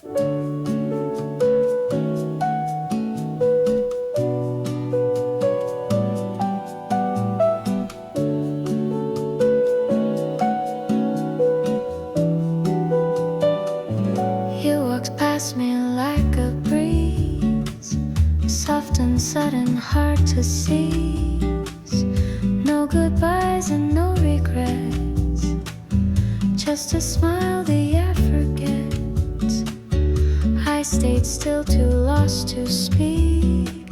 You walked past me like a breeze, soft and sudden, hard to seize. No goodbyes and no regrets, just a smile the air forgets. I stayed still, too lost to speak.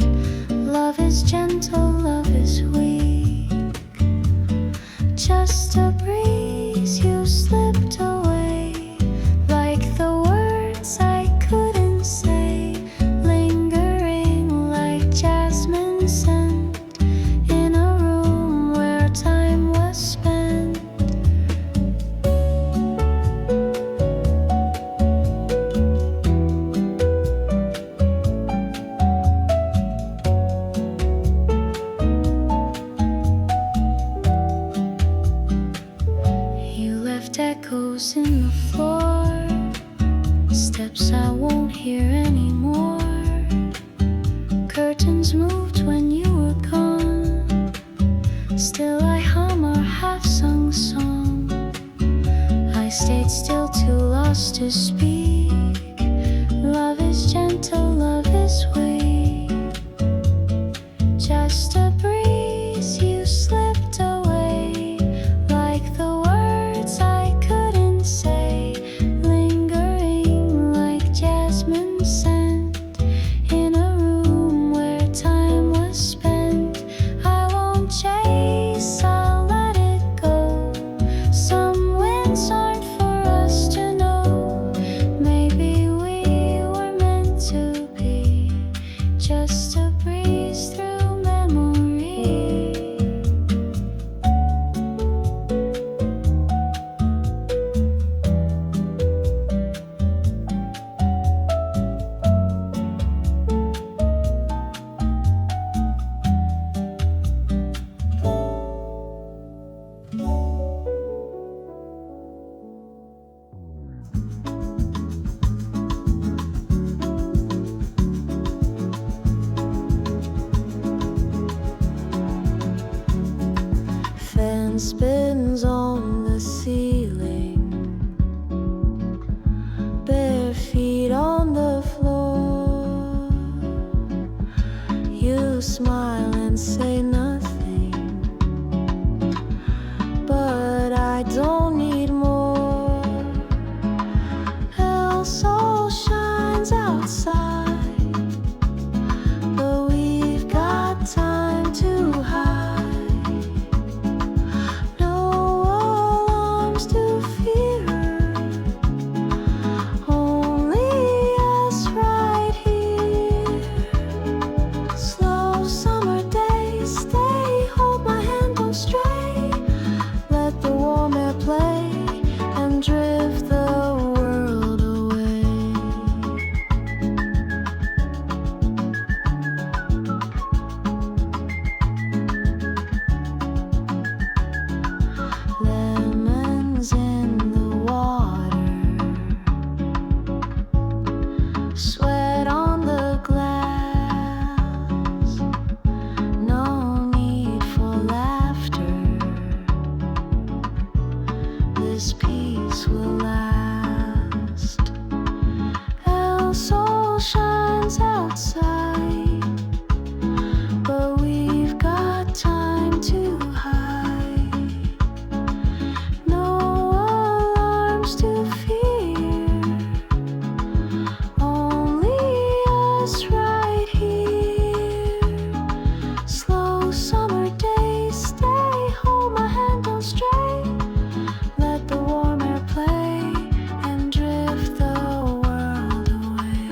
Love is gentle, love is weak. Just a breeze, you slipped away, like the words I couldn't say, lingering like jasmine scent in a room where time was spent. You left echoes in the floor, steps I won't hear anymore. Curtains moved when you were gone, still I hum our half-sung song. I stayed still, too lost to speak. Love is gentle, love is weak. Just a breeze, you slipped away, like the words I couldn't say, lingering like jasmine scent in a room where time was spent. I won't chase, I'll let it go. Some winds aren't for us to know. Maybe we were meant to be, just a breeze through memory. Fan spins on the ceiling, bare feet on the floor. You smile and say nothing, but I don't need more. El Sol shines outside, but we've got time to hide. No alarms to fear, only us right here. Slow summer days, stay, hold my hand, don't stray. Let the warm air play and drift the world away. Lemons in the water, sweat on the glass. No need for laughter, this peace will last. El Sol shines outside, but we've got time to hide. No alarms to fear, only us right here. Slow summer days, stay, hold my hand, don't stray. Let the warm air play and drift the world away.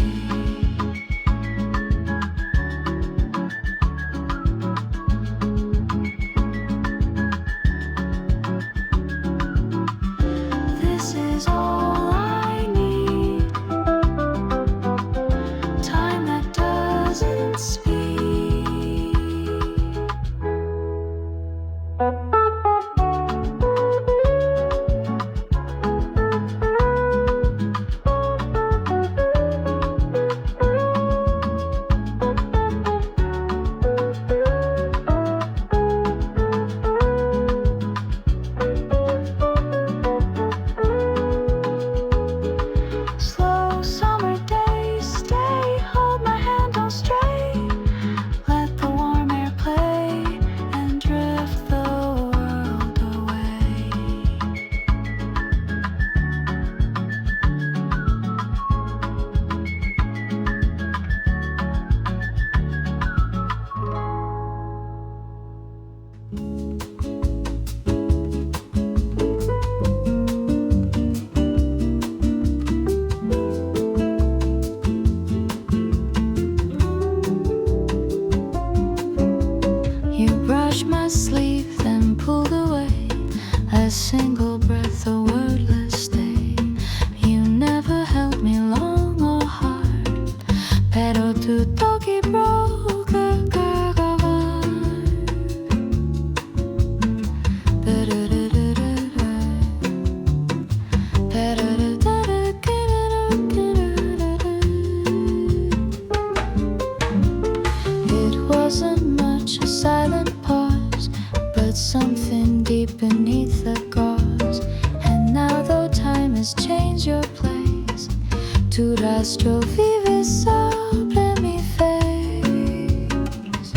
tu rastro vive sobre mi face.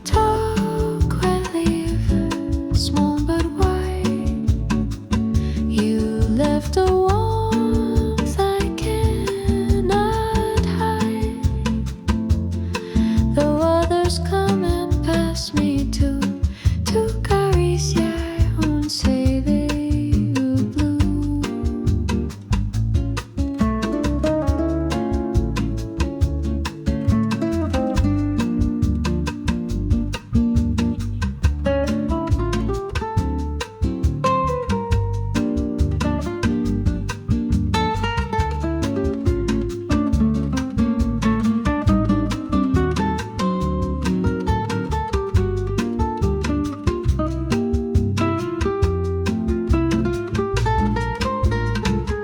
Talk when leave, small but wide. You left a warmth I cannot hide. Though others come and pass me too, tu caricia un sebe blue.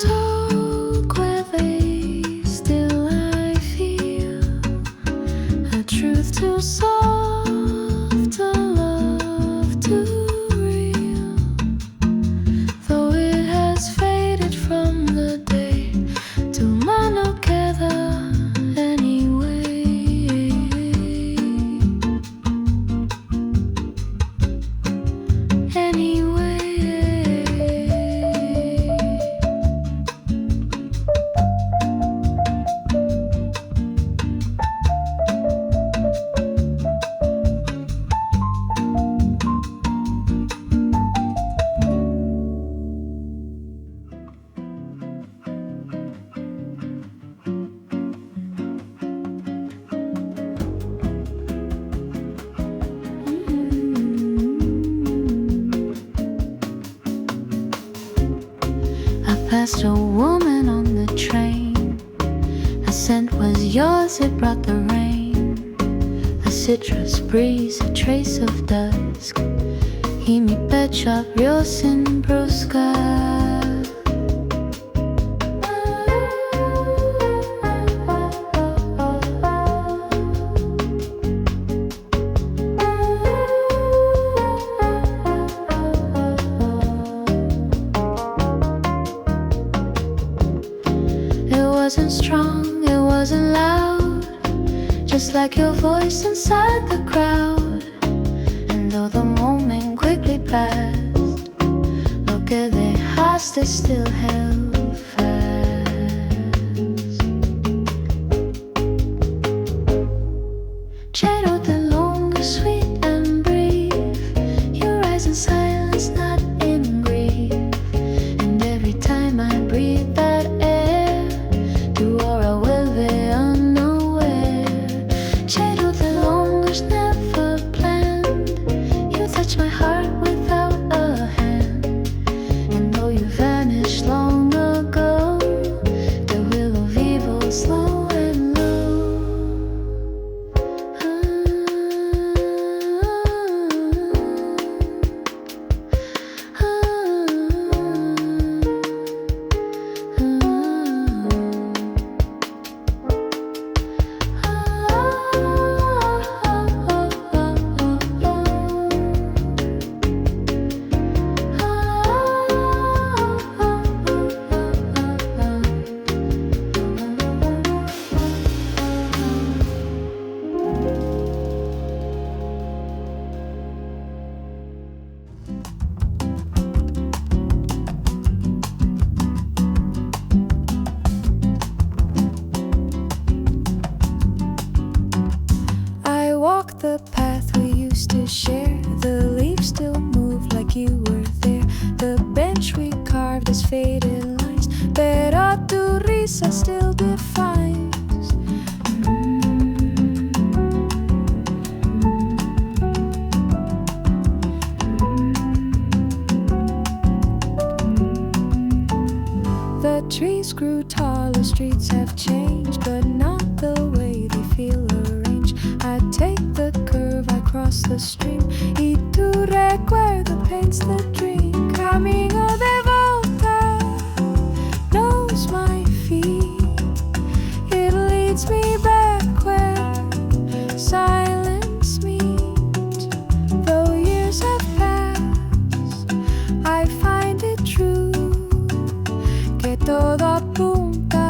Talk quickly, still I feel a truth too soft, a love too real. Though it has faded from the day, tu mano queda anyway. Anyway. I passed a woman on the train. A scent was yours, it brought the rain. A citrus breeze, a trace of dusk. Y mi pecho abrió sin brusca. It wasn't strong, it wasn't loud, just like your voice inside the crowd. And though the moment quickly passed, lo que dejaste still held fast. Cero de longer, sweet and brief, you rise in silence, not in grief. And every time I breathe that air, tu aura vuelve unaware. Cero de longers never planned, you touch my heart without a hand. And though you vanished long ago, the will of evil slow and low. I walk the path we used to share. The leaves still move like you were there. The bench we carved has faded lines, pero tu risa still defines. The trees grew taller, streets have changed, but not the way they feel arranged. I take the curve, I cross the stream, y tu recuerdo paints the dream. Camino de volta knows my feet. It leads me back where silence meets. Though years have passed, I find it true que todo apunta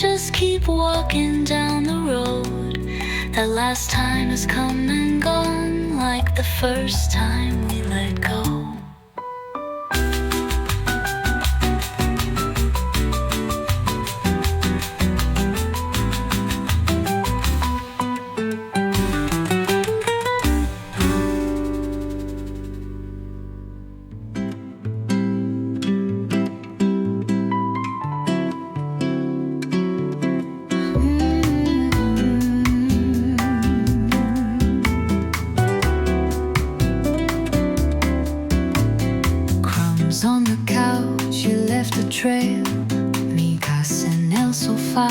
just keep walking down the road. That last time has come and gone, like the first time we let go. On the couch you left a trail, migas en el sofá,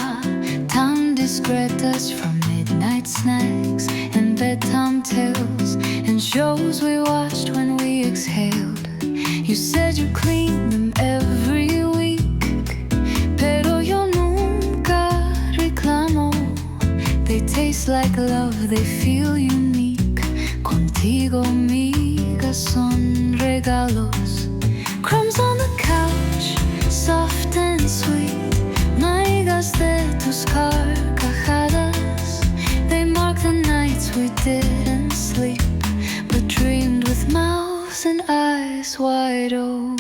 tan discretas from midnight snacks and bedtime tales and shows we watched when we exhaled. You said you clean them every week, pero yo nunca reclamo. They taste like love, they feel unique. Contigo migas son regalos. Crumbs on the couch, soft and sweet. Migas de tus carcajadas. They mark the nights we didn't sleep, but dreamed with mouths and eyes wide open.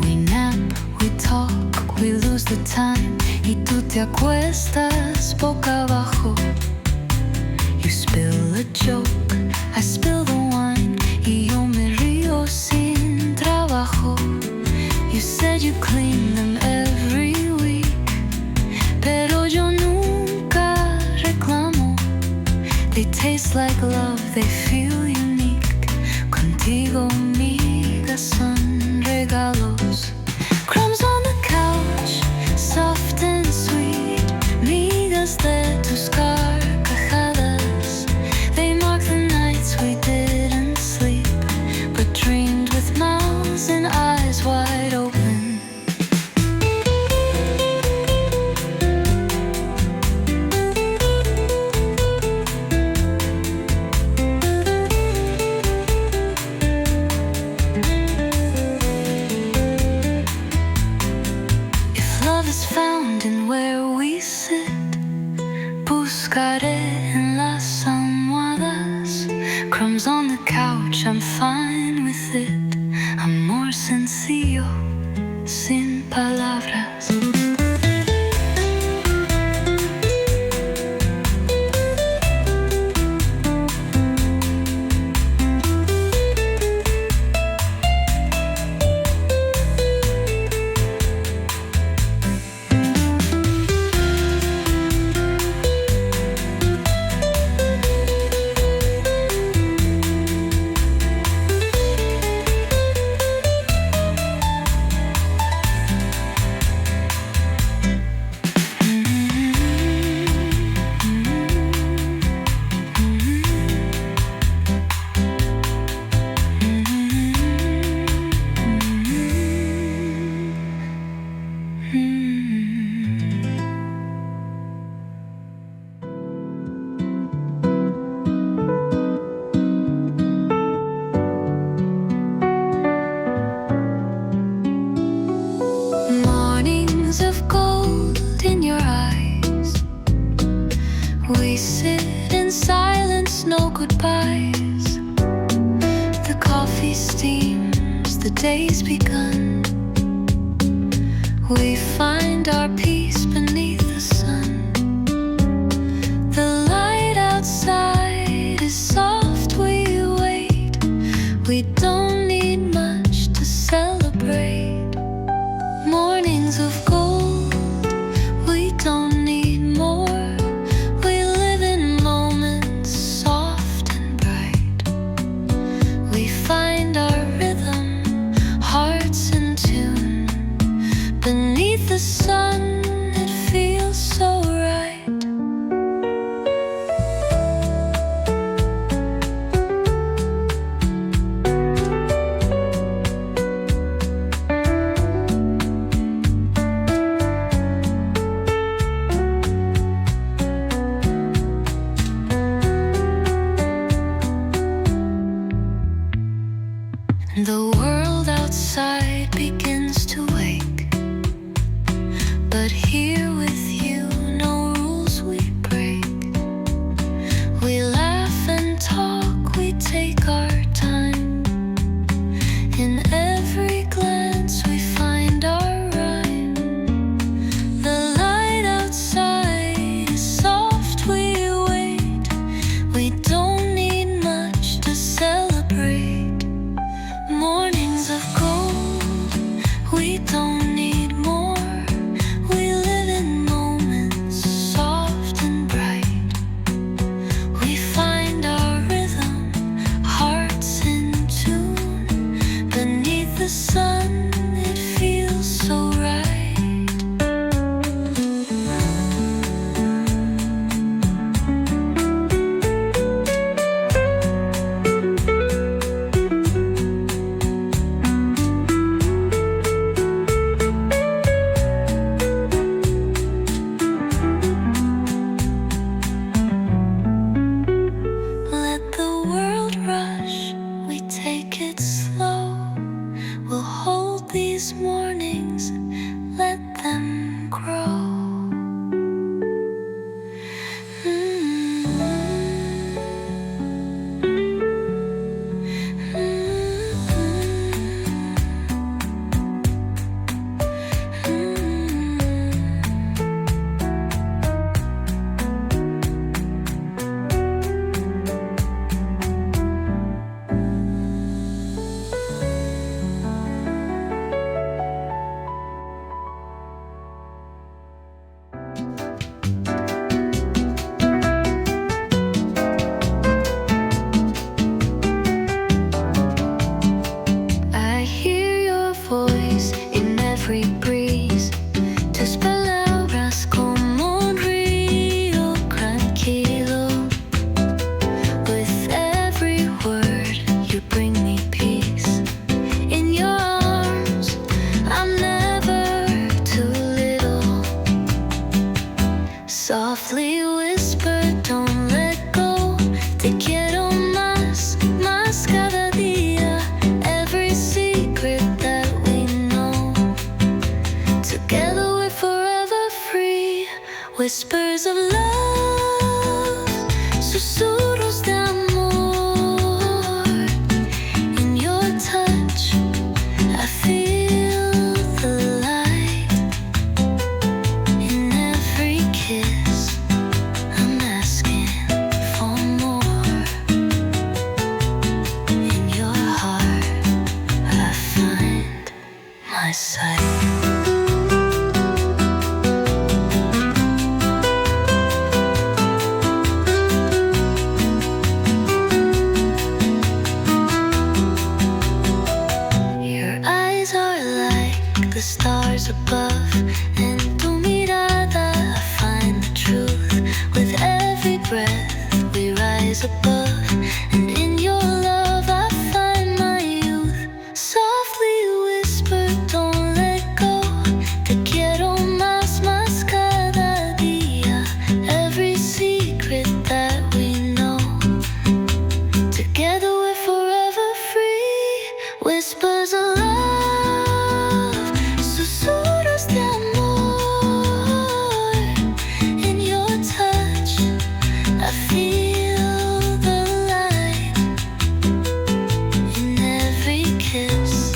We nap, we talk, we lose the time. Y tú te acuestas boca abajo. You spill a joke, I spill the wine, y yo me río sin trabajo. You said you clean them every week, pero yo nunca reclamo. They taste like love, they feel unique. Contigo migas son regalos. Crumbs on the couch, soft and sweet. Migas de tus carcajadas. They mark the nights we didn't sleep, but dreamed with mouths and eyes wide open. If love is found in where we sit, buscaré en las almohadas. Crumbs on the couch, I'm fine with it. Amor sencillo, sin palabras. Mornings of gold in your eyes. We sit in silence, no goodbyes. The coffee steams, the day's begun. We find our peace beneath the sun. The light outside is soft, we wait. We don't need much to celebrate. Mornings of gold, we don't need more. We live in moments soft and bright. We find our rhythm, hearts in tune. Beneath the sun, it feels so right. The world outside begins to wake, but here with you, no rules we break. We laugh and talk, we take our time. In every glance we find our rhyme. The light outside is soft, we wait. We don't need much to celebrate. Mornings of gold, we don't need more. We live in moments soft and bright. We find our rhythm, hearts in tune. Beneath the sun, it feels so right. Let the world rush, we take it slow. We'll hold these mornings, let them grow. I hear your voice in every breeze to spell palabras como un río tranquilo. With every word, you bring me peace. In your arms, I'm never too little. Softly whisper, don't let go. Te quiero más, más cada día. Every secret that we know. Together we're forever free. Whispers of love, susurros de amor. In your touch, I feel the light. In every kiss, I'm asking for more. In your heart, I find my sight. Your eyes are like the stars above, and tu mirada I find the truth. With every breath we rise above, and in your love I find my youth. Softly whisper, don't let go. Te quiero más, más cada día. Every secret that we know. Together we're forever free. Whispers of love, susurros de amor. In your touch, I feel the light. In every kiss,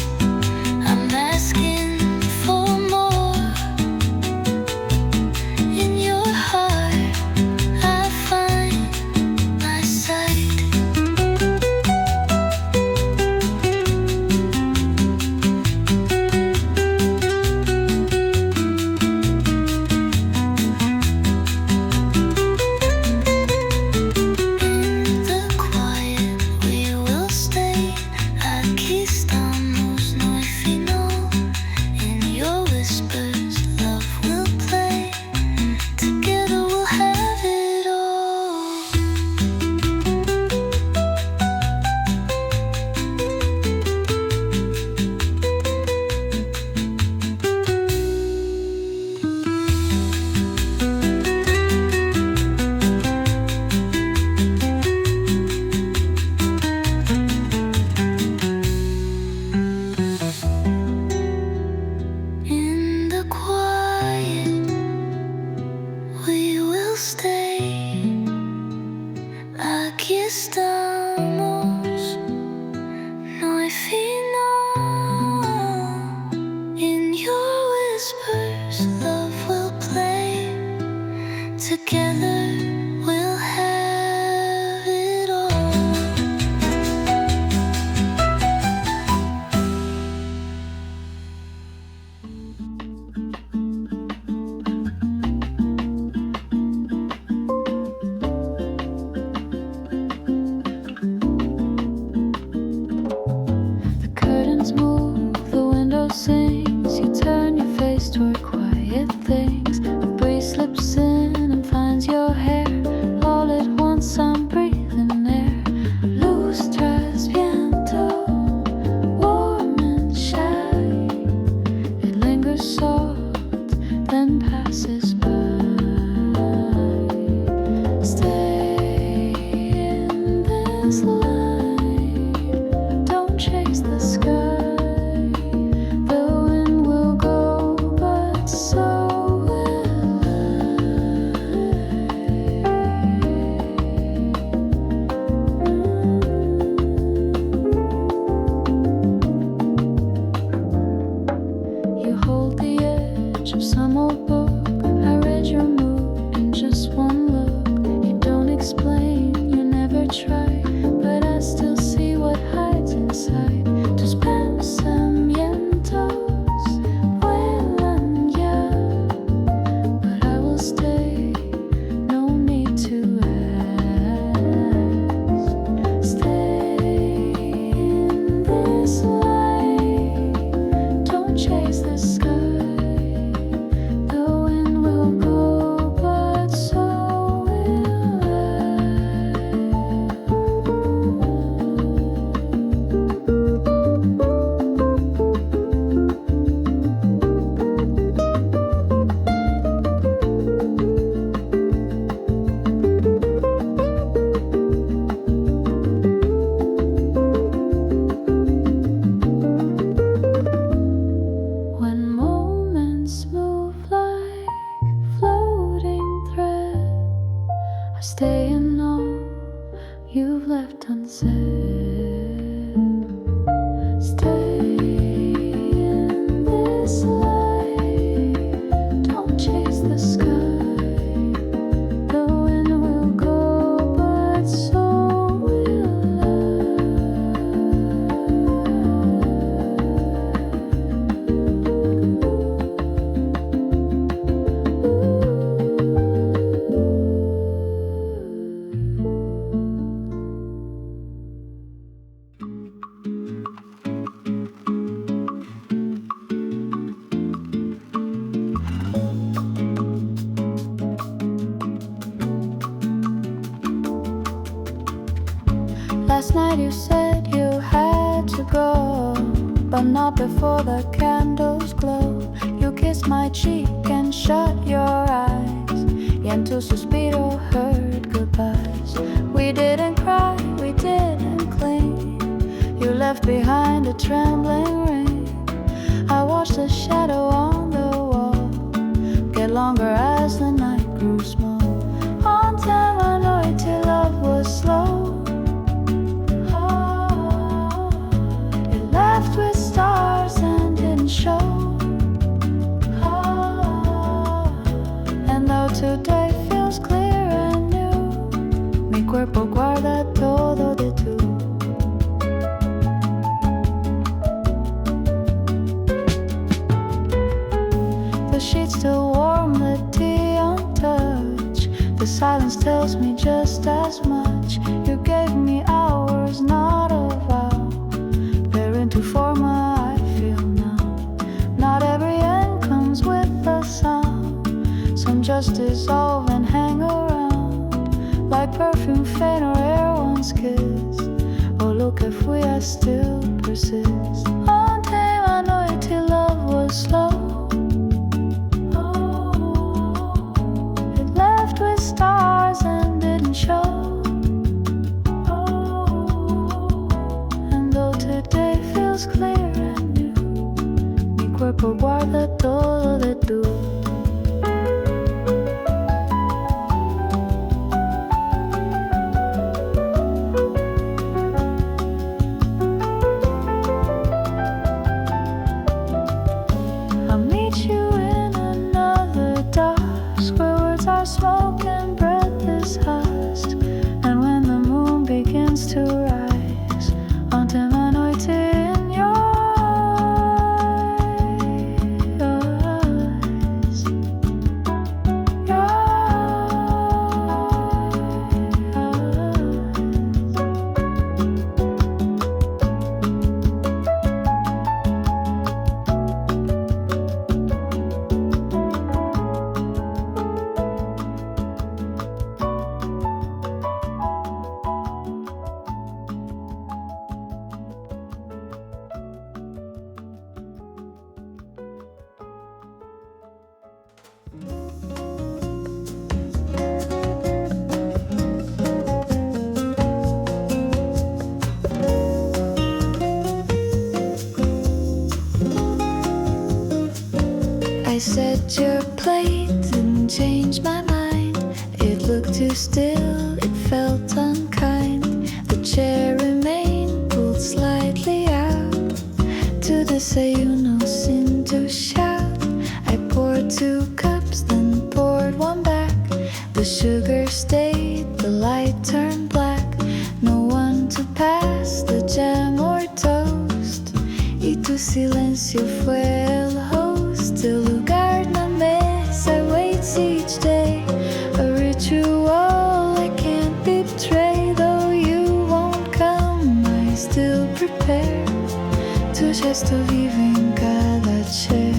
I'm asking for more. In your heart, I find my sight. my feet know in your whispers love will play. Together we'll have it all. The curtains move, the window sings. You turn your face toward quiet things. The breeze slips in and finds your hair. All at once I'm breathing air. Luz tras viento, warm and shy. It lingers soft, then passes by. Stay in this light, don't chase the sky. The wind will go, but so will I. You hold the edge of some old book. I read your mood in just one look. You don't explain, you never try, but I still see what hides inside. Tus pensamientos vuelan ya, but I will stay, no need to ask. Stay in this light, don't chase the sky. The wind will go, but so will I. When moments move like floating thread, I stay in all you've left unsaid. Stay in this light, don't chase the sky. The wind will go, but so will Last night you said you had to go, but not before the candles glow. You kissed my cheek and shut your eyes, y en tu suspiro heard goodbyes. We didn't cry, we didn't cling. You left behind a trembling ring. I watched the shadow on the wall get longer as the night grew small. Until I know till love was slow. It left with stars and didn't show. And though today feels clear and new, mi cuerpo guarda todo de tú. The sheets still warm, the tea untouched. The silence tells me just as much. You gave me hours, not a vow. They're into forma, I feel now. Not every end comes with a sound. Some just dissolve and hang around, like perfume faint or air once kissed. Oh, look, if we I still persist. Until I know it till love was slow. It left with stars and didn't show. And though today feels clear and new, mi cuerpo guarda todo de tú. I said your plate didn't change my mind. It looked too still, it felt unkind. The chair remained pulled slightly out. To desayuno sin to shout. I poured 2 cups, then poured 1 back. The sugar stayed, the light turned black. No one to pass the jam or toast. Y tu silencio fue el host. El lugar na mesa waits each day. A ritual I can't betray. Though you won't come, I still prepare. Tu gesto vive en cada chair.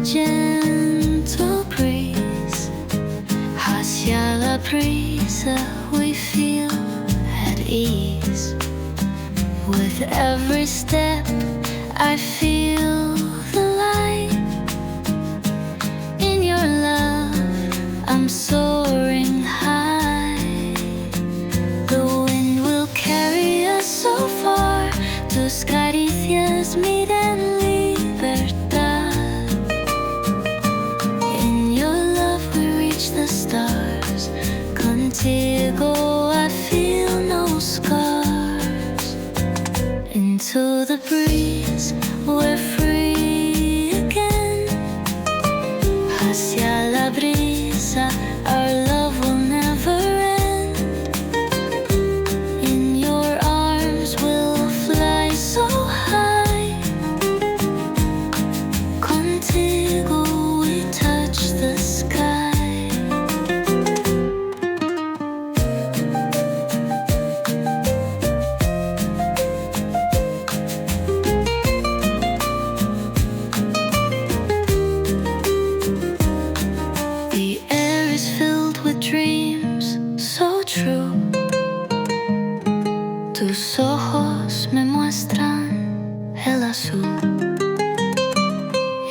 Gentle breeze, hacia la brisa, we feel at ease. With every step, I feel the light. In your love, I'm soaring high. The wind will carry us so far. Tus caricias me dan libertad. The stars, contigo I feel no scars. Into the breeze, we're free again. Hacia la brisa, our love will never end. In your arms we'll fly so high. Contigo we touch the sky. Tus ojos me muestran el azul.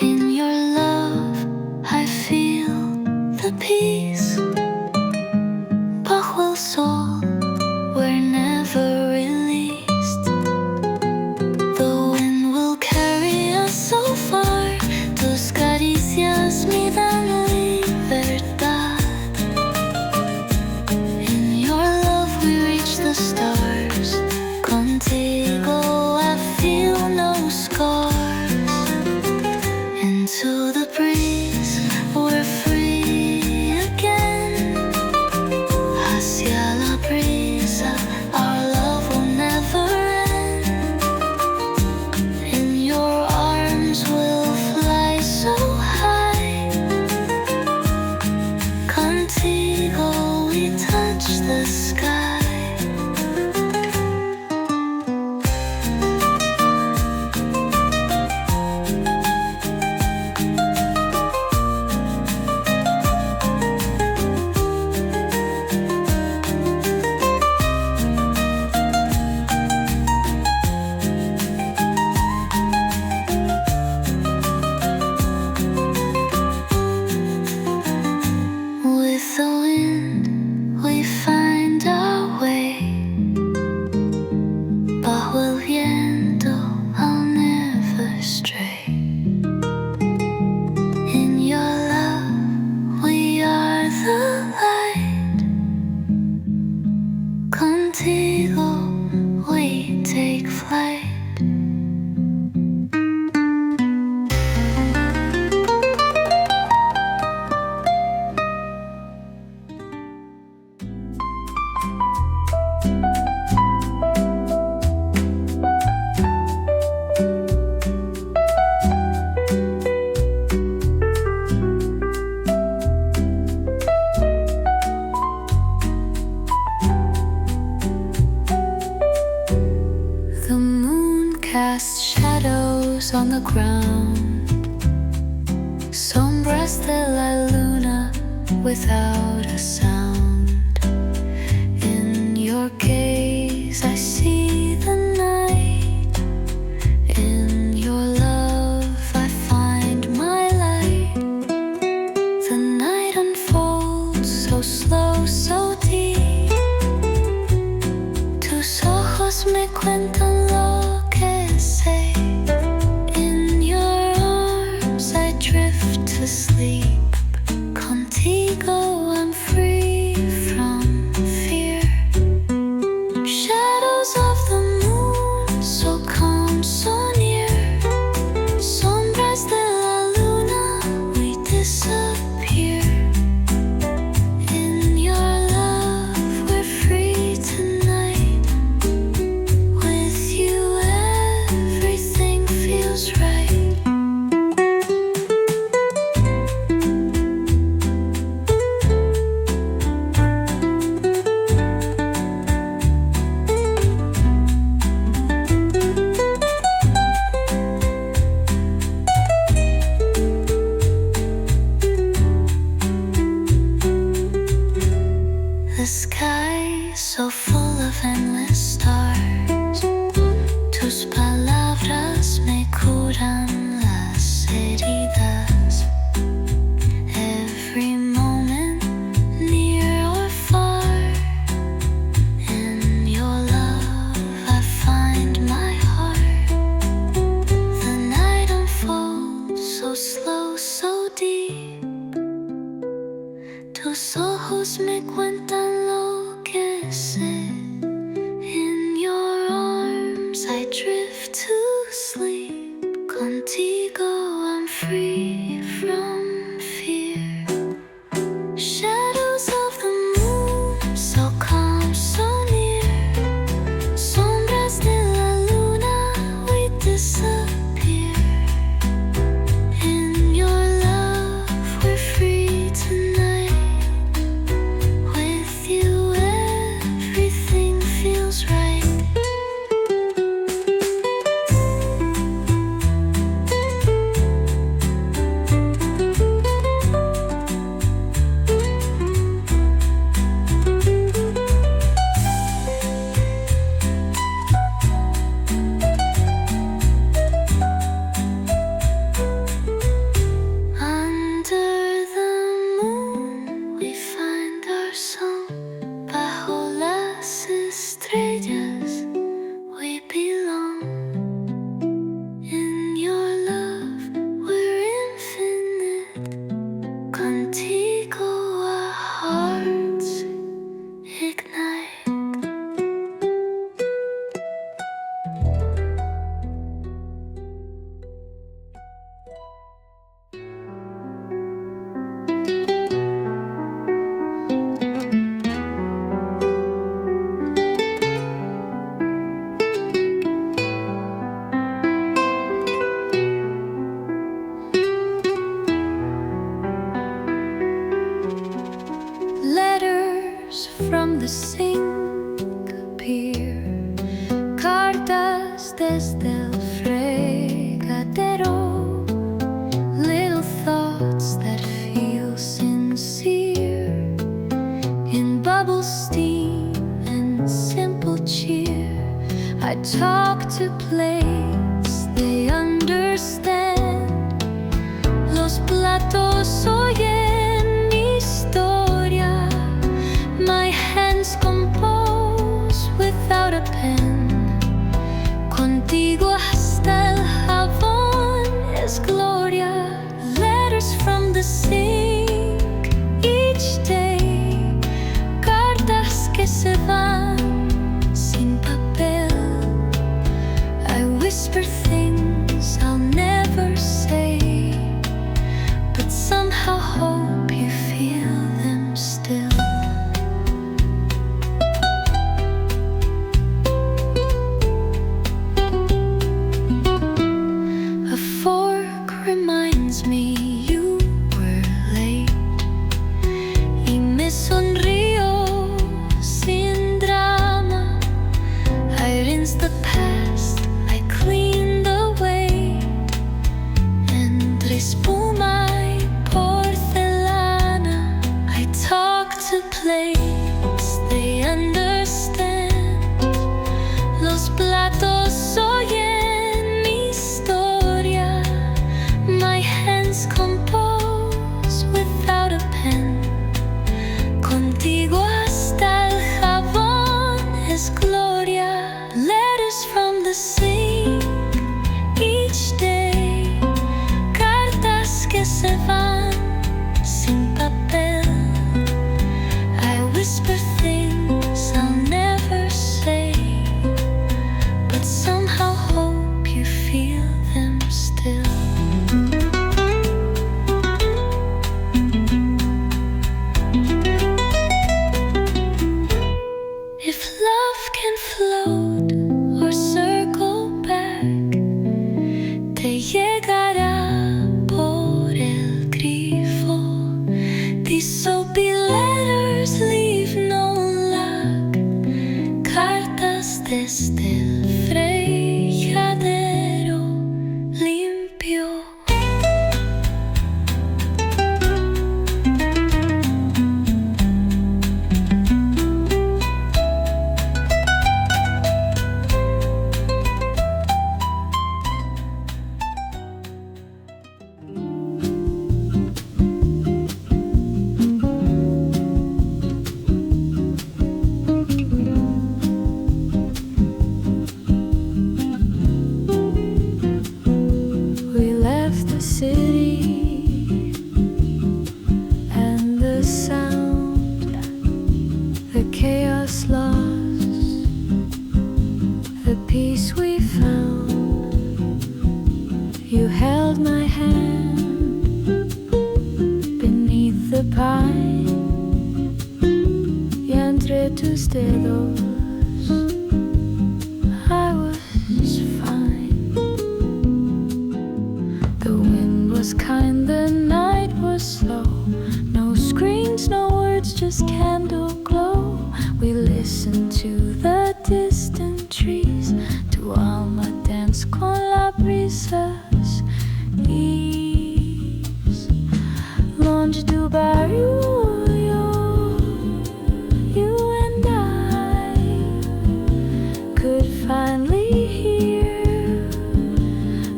In your love I feel the peace. Bajo el sol we're never released. The wind will carry us so far. Tus caricias me dan libertad. In your love we reach the stars. Contigo I feel no scars. shadows on the ground. Sombras de la luna without a sound. In your gaze I see the night. In your love I find my light. The night unfolds so slow, so deep. Tus ojos me cuentan lo que sé. In your arms I drift to sleep. Contigo I'm free from fear. Shadows of the moon, so calm, so near. Sombras de la luna, we disappear. In your love we're free tonight. With you everything feels right. The sky so full of endless stars. Tus palabras me curan las heridas. Every moment, near or far. In your love I find my heart. The night unfolds so slow, so deep. Tus ojos me cuentan lo que sé. In your arms I drift to sleep. Contigo I'm free from fear. Shadows of the moon, so calm, so near. Sombras de la luna, we disappear. In your love we're free tonight. With you everything feels right. Under the moon we find our song. Bajo las estrellas we belong. In your love we're infinite. Contigo our hearts ignite. Letters from the sink appear. Cartas desde el fregadero. Little thoughts that feel sincere. In bubble steam and simple cheer. I talk to plates they understand. Los platos oyen mi historia. My hands compose without a pen. Contigo hasta el jabón es gloria. Letters from the sink each day. Cartas que se van sin papel. I whisper things I'll never say, but somehow te llegará por el grifo. These soapy letters leave no lack. Cartas desde el fregadero limpio. City and the sound, the chaos lost, the peace we found. You held my hand beneath the pine, y entre tus dedos I was fine. The wind was kind, the night was slow. No screens, no words, just candle glow. We listened to the distant trees, to alma dance con la brisa's ease. Longe do barulho, you and I could finally hear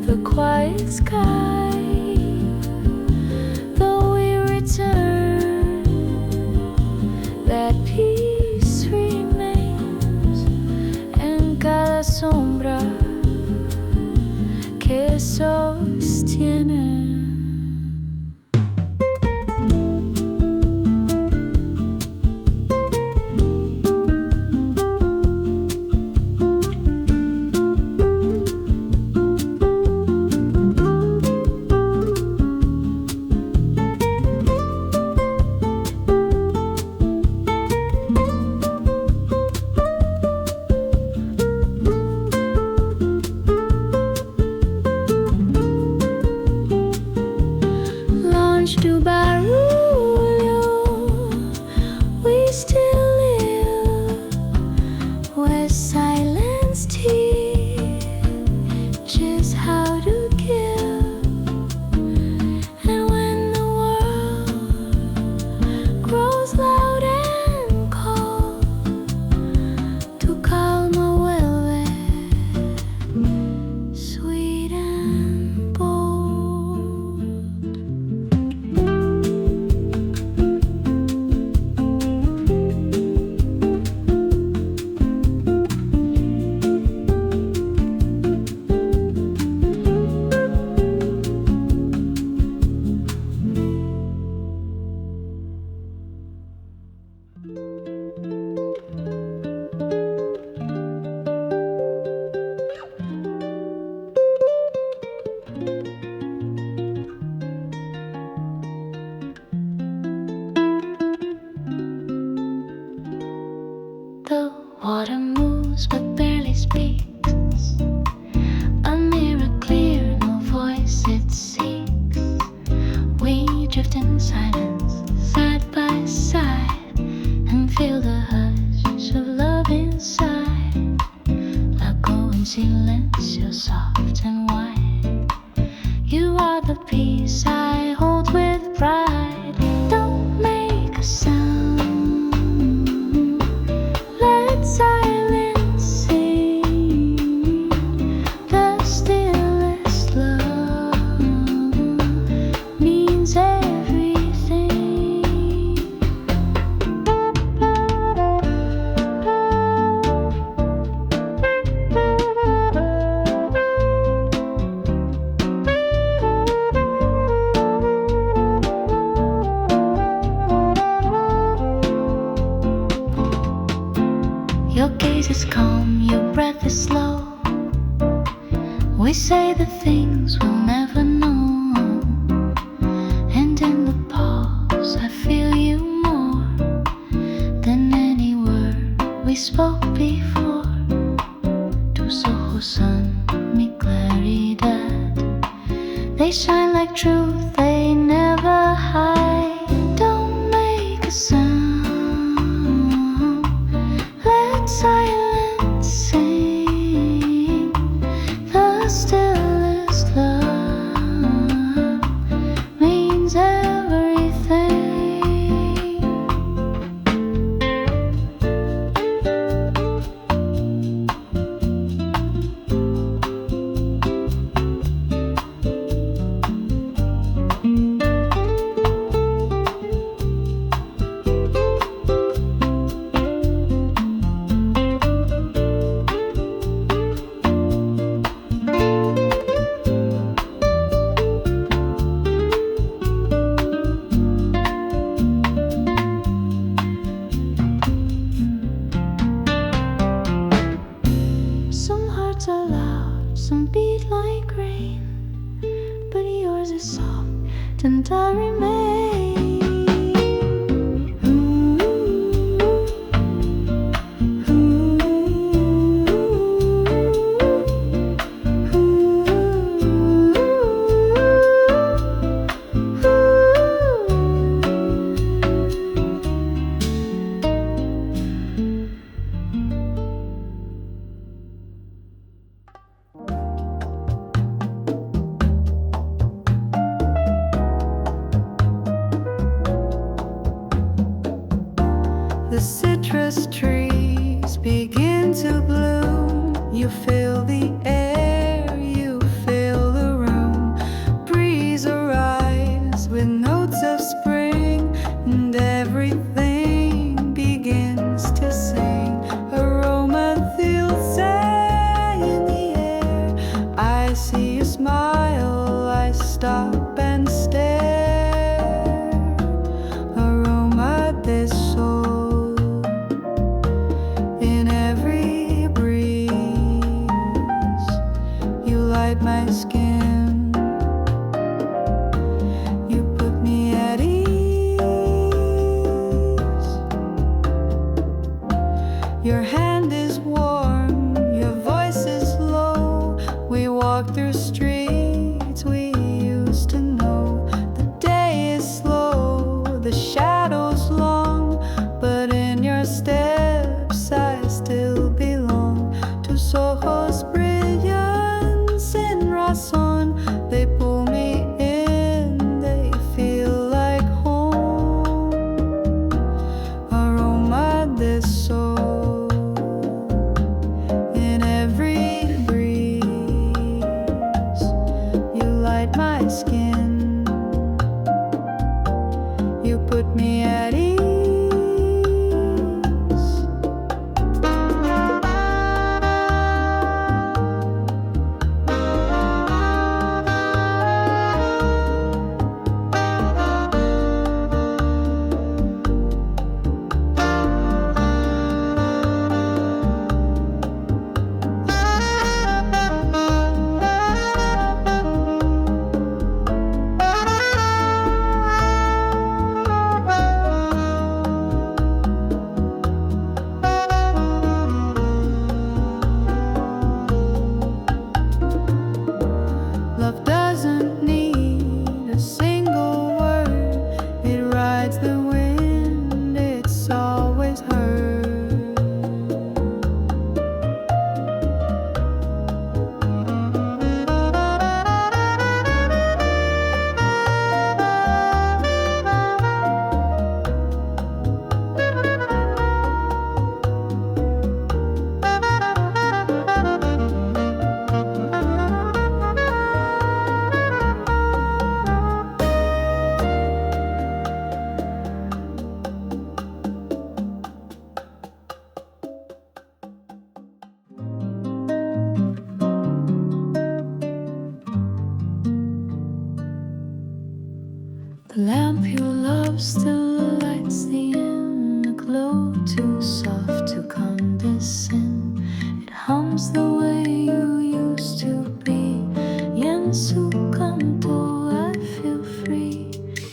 the quiet sky. That peace remains en cada sombra que sostiene. Do barulho, we still live where silence teaches how to give. And when the world grows loud and cold, tu calma vuelve sweet and bold. The water moves but barely speaks. A mirror clear, no voice it seeks. We drift in silence, side by side, and feel the hush of love inside. Lago en silencio, soft and wide. You are the peace I hold with pride. Don't make a sound. Silence sing the stillest love means everything. Your gaze is calm, your breath is slow. We say the things we'll never know. And in the pause I feel you more than any word we spoke before. Tus ojos son mi claridad. They shine like truth, they never hide. Don't make a sound. Let silence sing. The stillest love means everything. Some hearts are loud, some beat like rain, but yours is soft and I remain. The citrus trees begin to bloom. You feel the air, you fill the room. Breeze arrives with notes of spring, and everything begins to sing. Aroma feels in the air. I see you smile, I stop and stare. Aroma this soul. My skin, you put me at ease. Your hand is warm, your voice is low. We walk through streets we used to know. The day is slow, the shadows long, but in your steps I still belong to Soho's brilliance in Rason. They pull me in, they feel like home. Aroma this soul in every breeze. You light my skin, you put me at ease. Love doesn't need a single word. It rides the wind, it's always heard. The lamp you love still lights the inner glow, too soft to condescend. It hums the way you used to be. Yen su kanto, I feel free.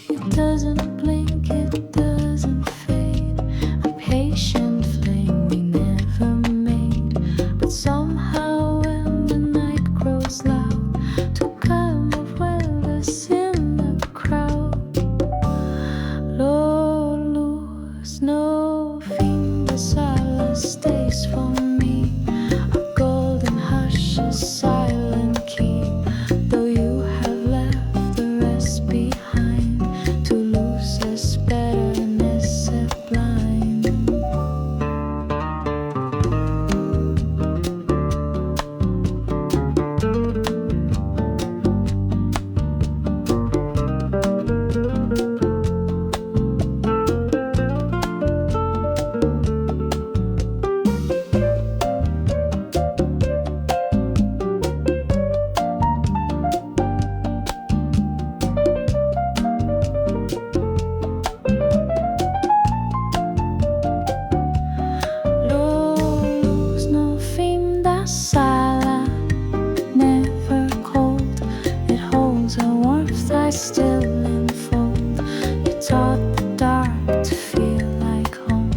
It doesn't blink, it doesn't fade. A patient flame we never made, but somehow when the night grows loud, to come of well still unfold. You taught the dark to feel like home.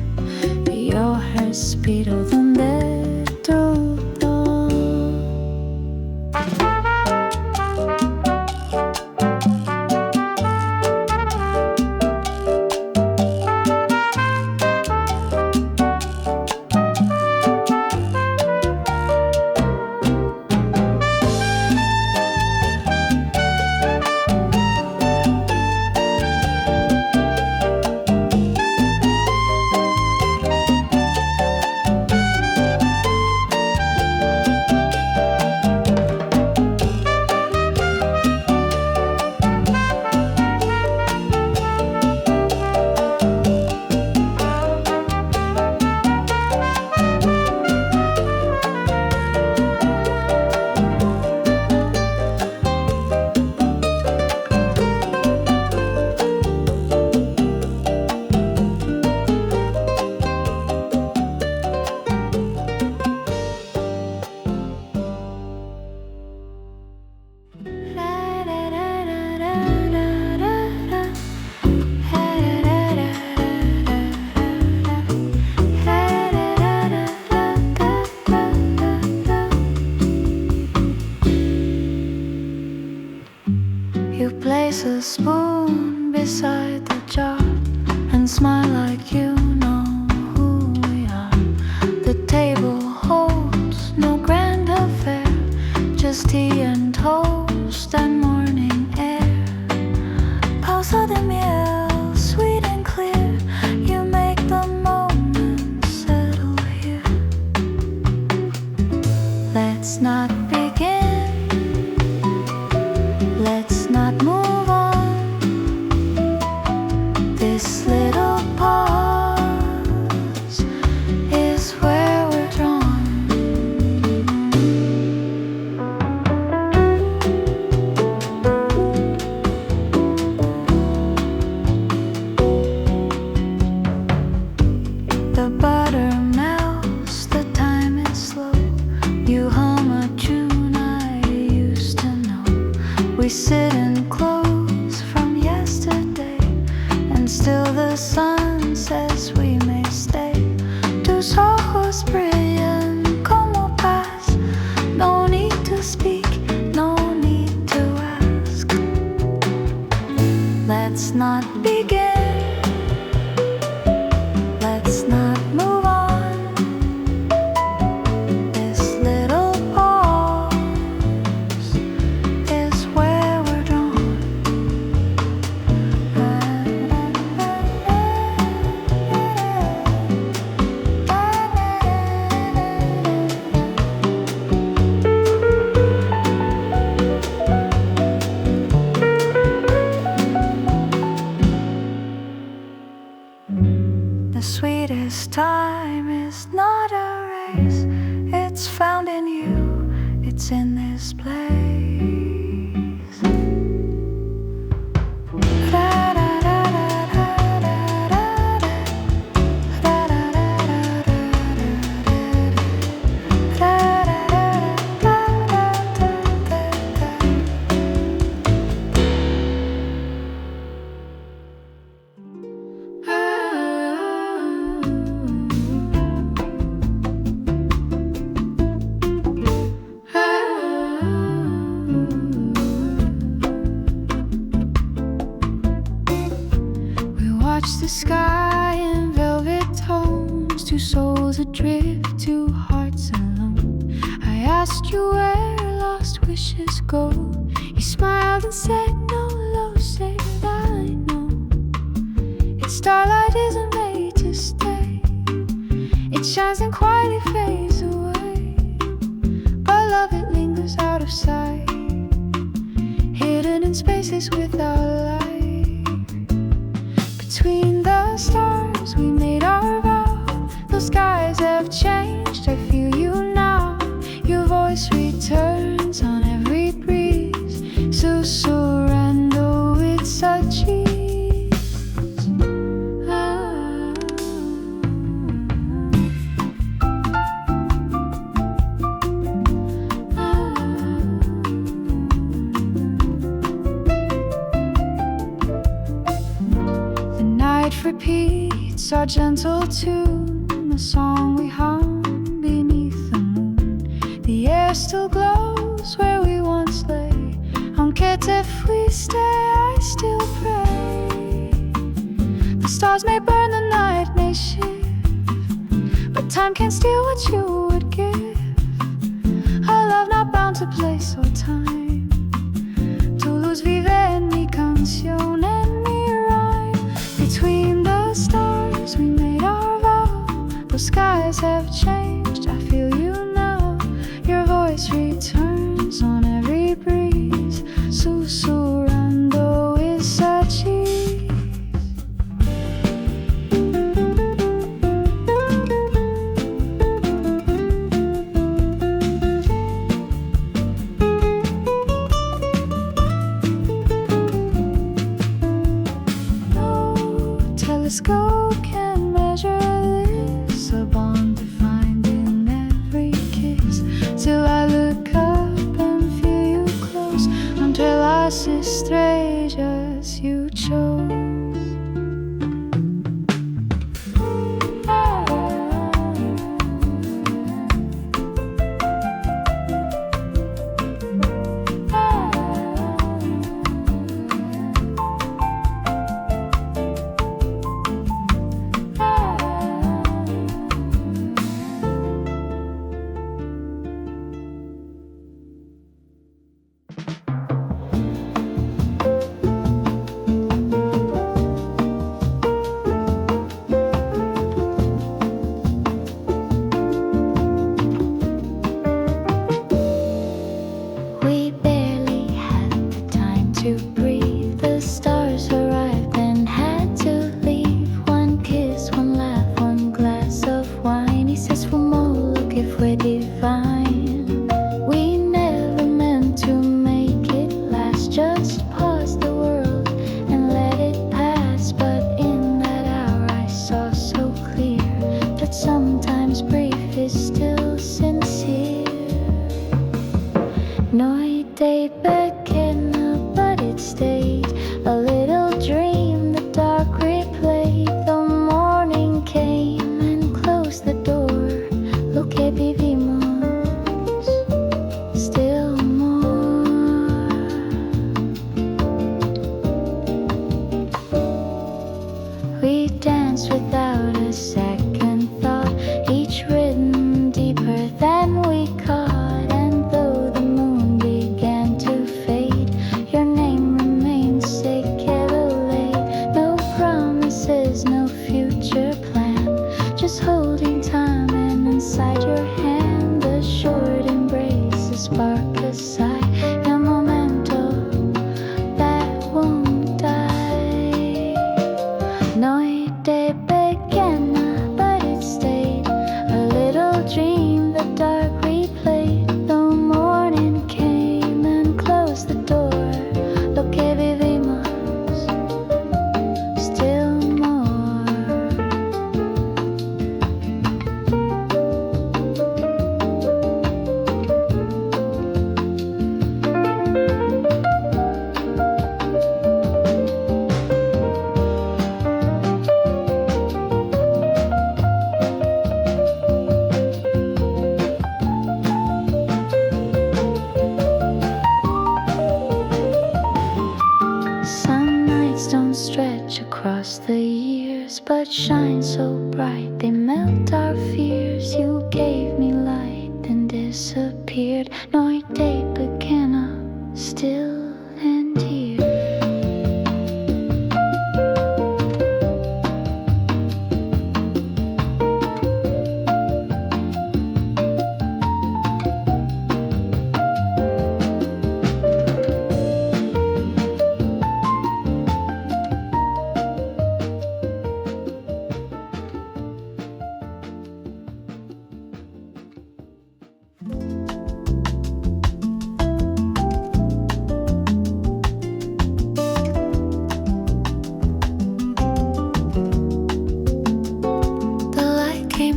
Your heart speed of the You place a spoon beside the jar and smile like you know who we are. The table holds no grand affair, just tea and toast and morning air. Pausa de miel, sweet and clear. You make the moment settle here. Let's not begin. Let's not move on. This little pause is where we're drawn. The butter melts, the time is slow. You hum a tune I used to know. We sit in clothes from yesterday, and still the sun says we may stay. Tus ojos brillan como paz. No need to speak, no need to ask. Let's not begin. Let's not move on. This little pause is where we're drawn. The sweetest time is not a race. It's found in you. It's in this place. Watch the sky in velvet tones, two souls adrift, two hearts alone. I asked you where lost wishes go. You smiled and said no, love said I know. Its starlight isn't made to stay. It shines and quietly fades away. But love, it lingers out of sight, hidden in spaces without light. Between the stars we made our vow. Those skies have changed, I feel you now. Your voice returns on every breeze. Susurrando with such ease. repeats our gentle tune, a song we hum beneath the moon. The air still glows where we once lay. Uncared if we stay, I still pray. The stars may burn, the night may shift, but time can't steal what you would give. A love not bound to place or time. Tu luz vive en mi canción, en mi rhyme. Between the stars we made our vow. The skies have changed, I feel you now. Your voice returns on every breeze. Susurrando is a cheese. Telescope can measure this, a bond defined in every kiss. Till I look up and feel you close, entre las estrellas you chose. But shine so bright, they melt our fears. You gave me light, then disappeared. Noite pequena, still and dear.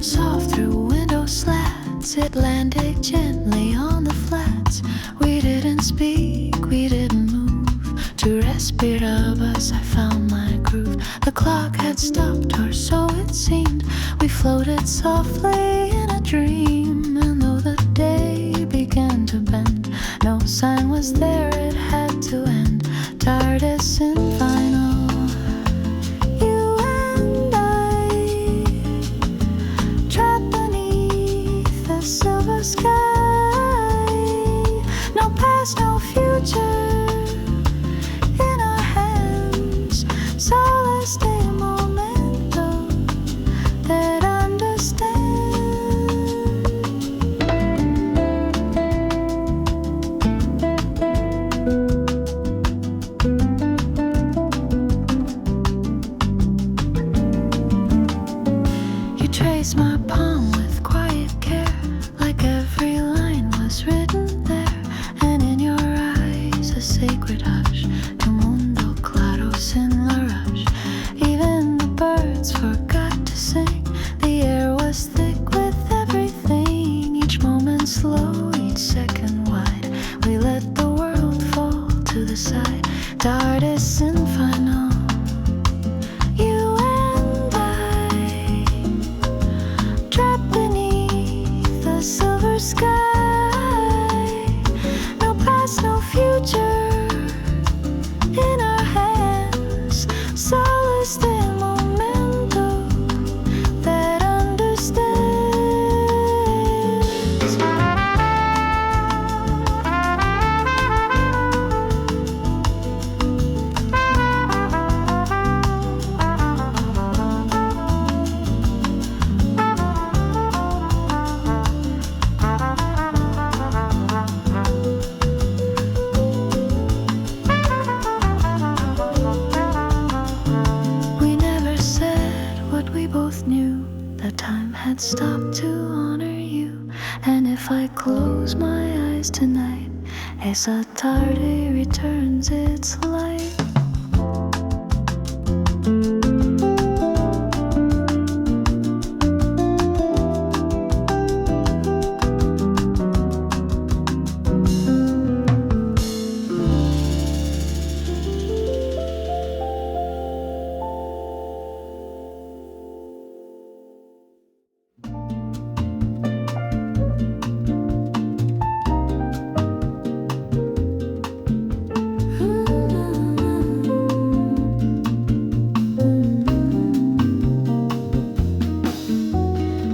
Soft through window slats, it landed gently on the flats. We didn't speak, we didn't move. To respirabas, I found my groove. The clock had stopped, or so it seemed. We floated softly in a dream, and though the day began to bend, no sign was there, it had to end. TARDIS in final, you and I, trapped beneath the silver sky. No past, no future in our hands. Solace de momento that understands. You trace my palm with quiet care, like every line was written there, and in your eyes a sacred hush. Tu mundo claro sin la rush. Even the birds forgot to sing. The air was thick with everything. Each moment slow, each second wide. We let the world fall to the side. TARDIS in final, you and I, trapped beneath the silver sky. No past, no future in our hands. Solace de momento that understands. We never said what we both knew, that time had stopped to honor you. And if I close my eyes tonight, esa tarde returns its light.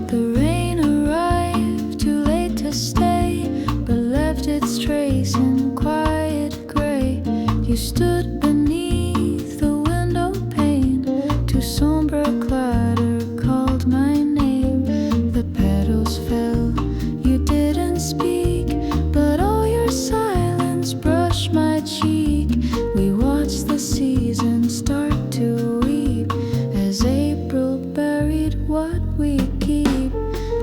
The rain arrived too late to stay, but left its trace in quiet gray. You stood beneath the window pane, too sombre clatter called my name. The petals fell, you didn't speak, but all your silence brushed my cheek. We watched the season start to weep as April buried what we keep.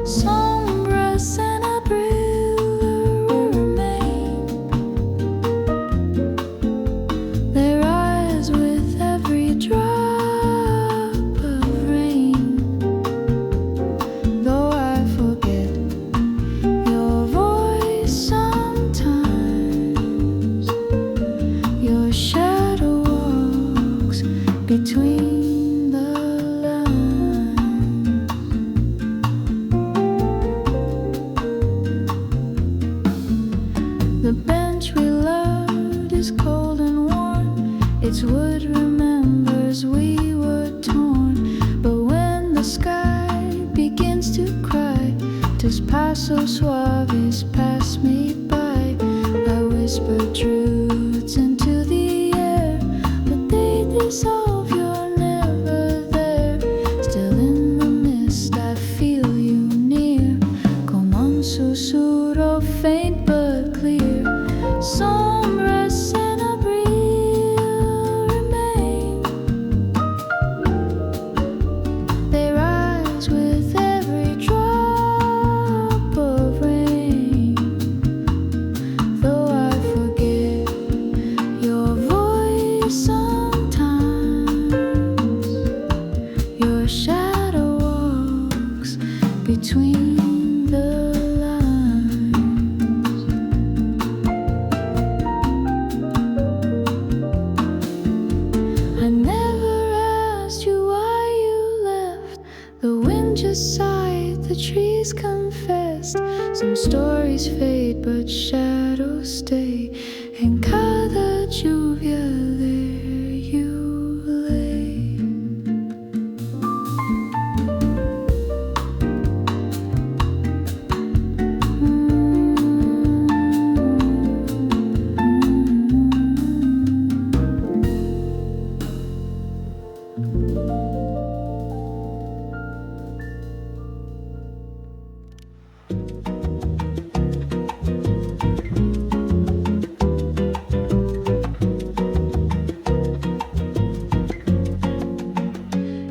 Sombras en abril remain. They rise with every drop of rain. Though I forget your voice sometimes, your shadow walks between the lines. The bench we loved is cold and warm. Its wood remembers we were torn. But when the sky begins to cry, tus pasos suaves pass me by. I whisper truths into the air, but they dissolve, you're never there. Still in the mist I feel you near, como un susurro faint but clear. Sombras en abril remain. They rise with every drop of rain. Though I forget aside, the trees confessed. Some stories fade, but shadows stay. En cada lluvia there you lay.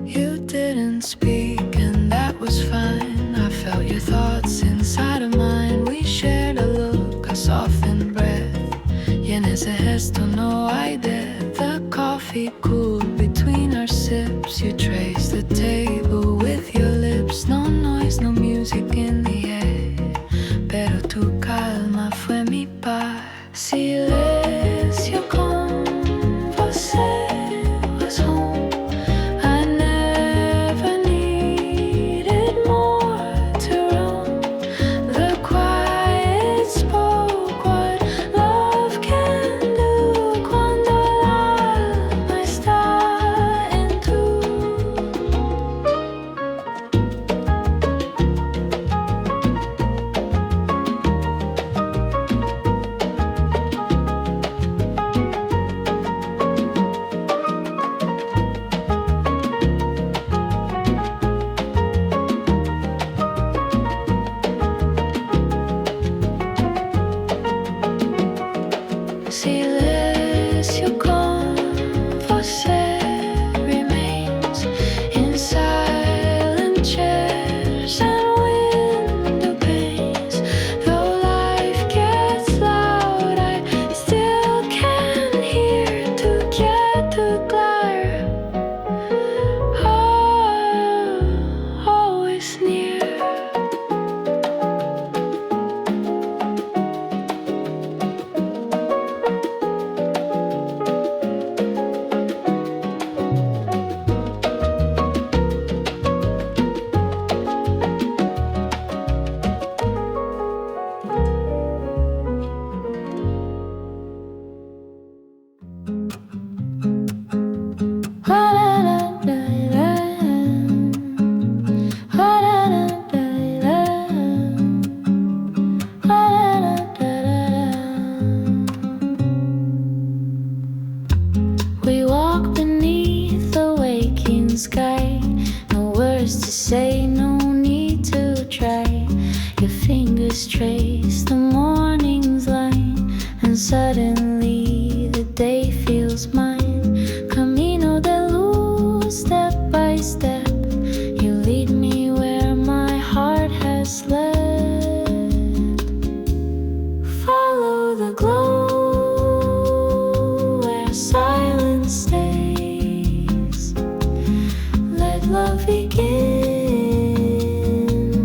You didn't speak, and that was fine. I felt your thoughts inside of mine. We shared a look, a softened breath. Y en ese gesto no hay death. The coffee cooled between our sips. You traced the table with your lips. No noise, no music in the air. Pero tu calma fue mi paz. Silencio con você was home. I never needed more to roam. The quiet spoke what love can do cuando el alma está en tú. Silencio con você remains in silent chairs and window panes. Though life gets loud, I still can hear to get to glare. Oh, always near. We walk beneath the waking sky. No words to say, no need to try. Your fingers trace the morning's line, and suddenly the day feels mine. Camino de luz, step by step. You lead me where my heart has led. Follow the glow where silence stays. Let love begin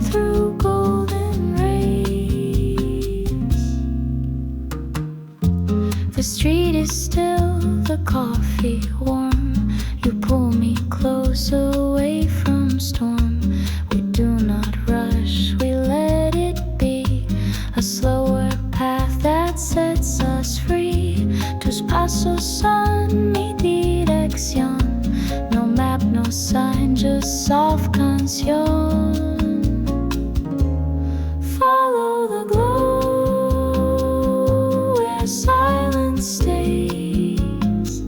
through golden rays. The street is still, the coffee warm. You pull me close away from storm. We do not rush, we let it be. A slower path that sets us free. Tus pasos son mi dirección. No map, no sign, just soft canción. Follow the glow where silence stays.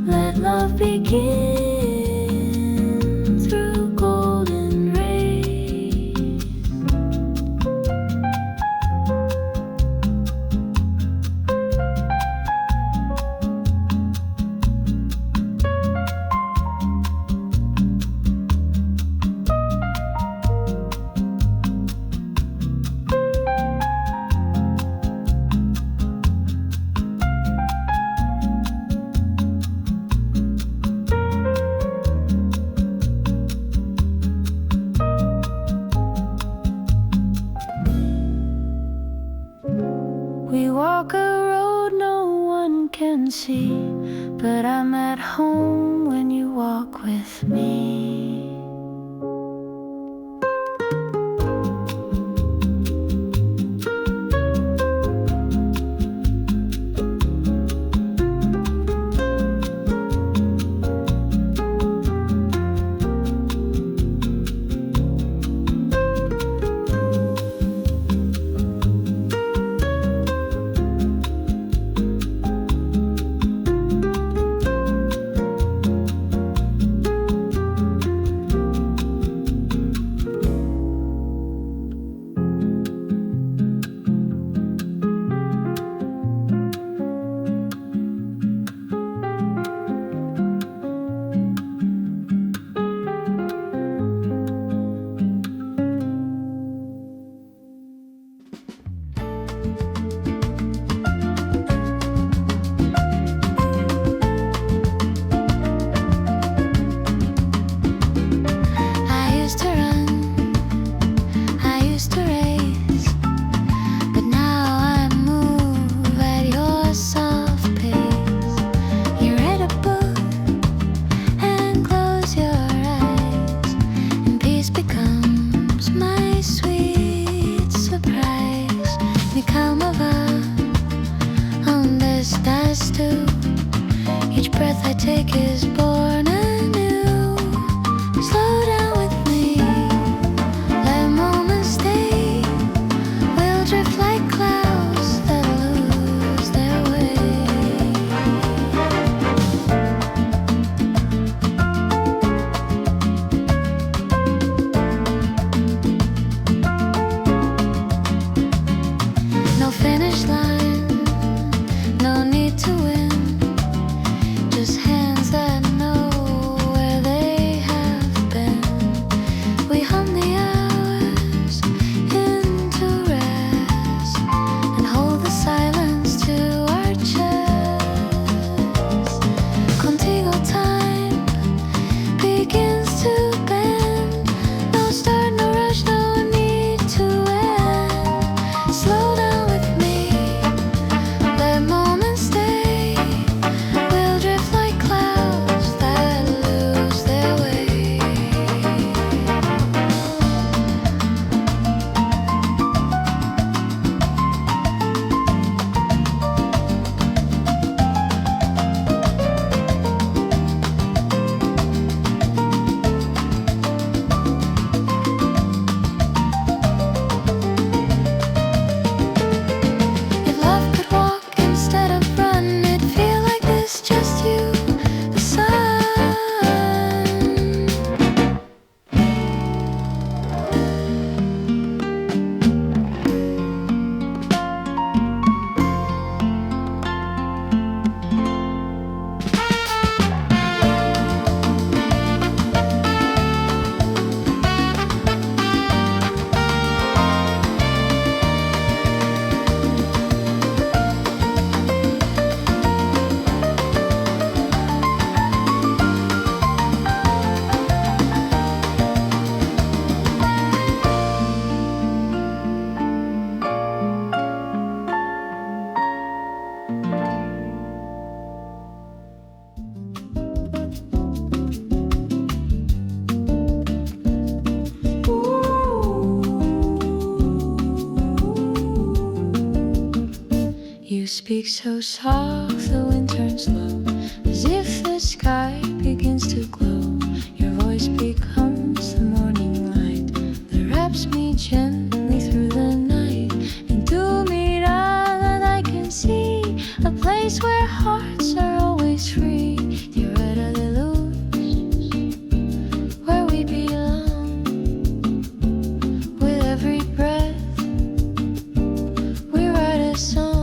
Let love begin through golden rays. We walk a road no one can see, but I'm at home when you walk with me. moments do. Each breath I take is born anew. Slow down with me, let moments stay. We'll drift like clouds that lose their way. No finish line, no need to win. Just hands that know where they have been. We hum the hours into rest and hold the silence to our chest. Contigo time begins to bend. No start, no rush, no need to end. Slow down with me, let moments stay. We'll drift like clouds that lose their way. If love could walk instead of run, it'd feel like this, just you, the sun. You speak so soft, the wind turns low, as if the sky begins to glow. Your voice becomes the morning light that wraps me gently through the night. Into mirada I can see a place where hearts are always free. Tierra de luz, where we belong. With every breath, we write a song.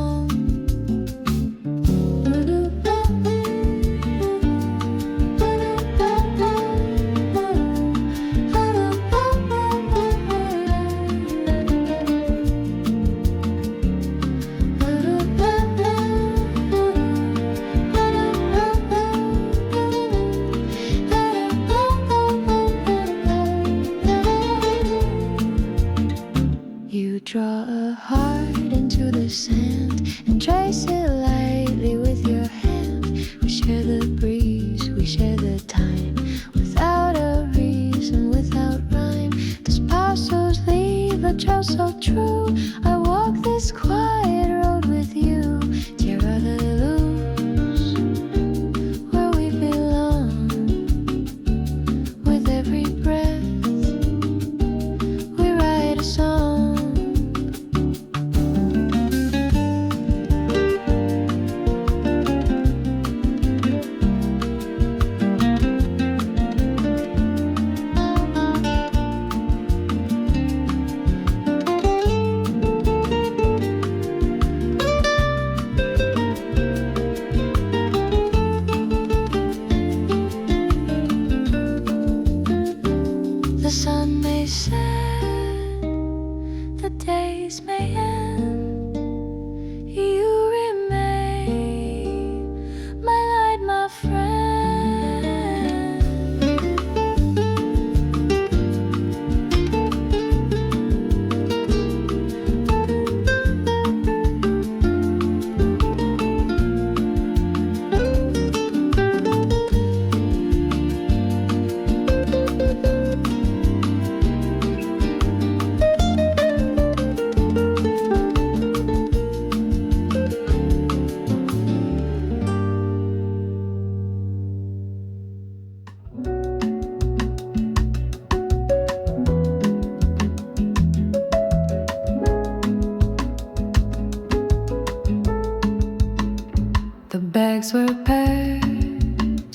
bags were packed,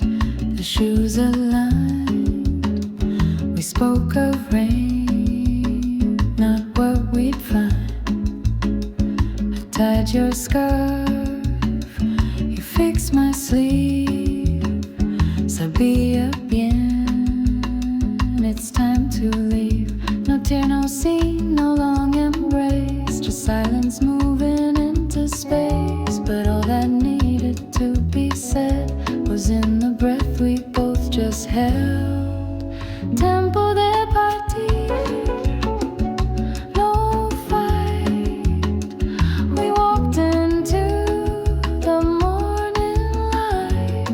the shoes aligned. We spoke of rain, not what we'd find. I tied your scarf, you fixed my sleeve. Sabía bien, it's time to leave. No tear, no scene, no long embrace, just silence moving into space. But all that needed to be said was in the breath we both just held. Tempo de partir, no fight. We walked into the morning light.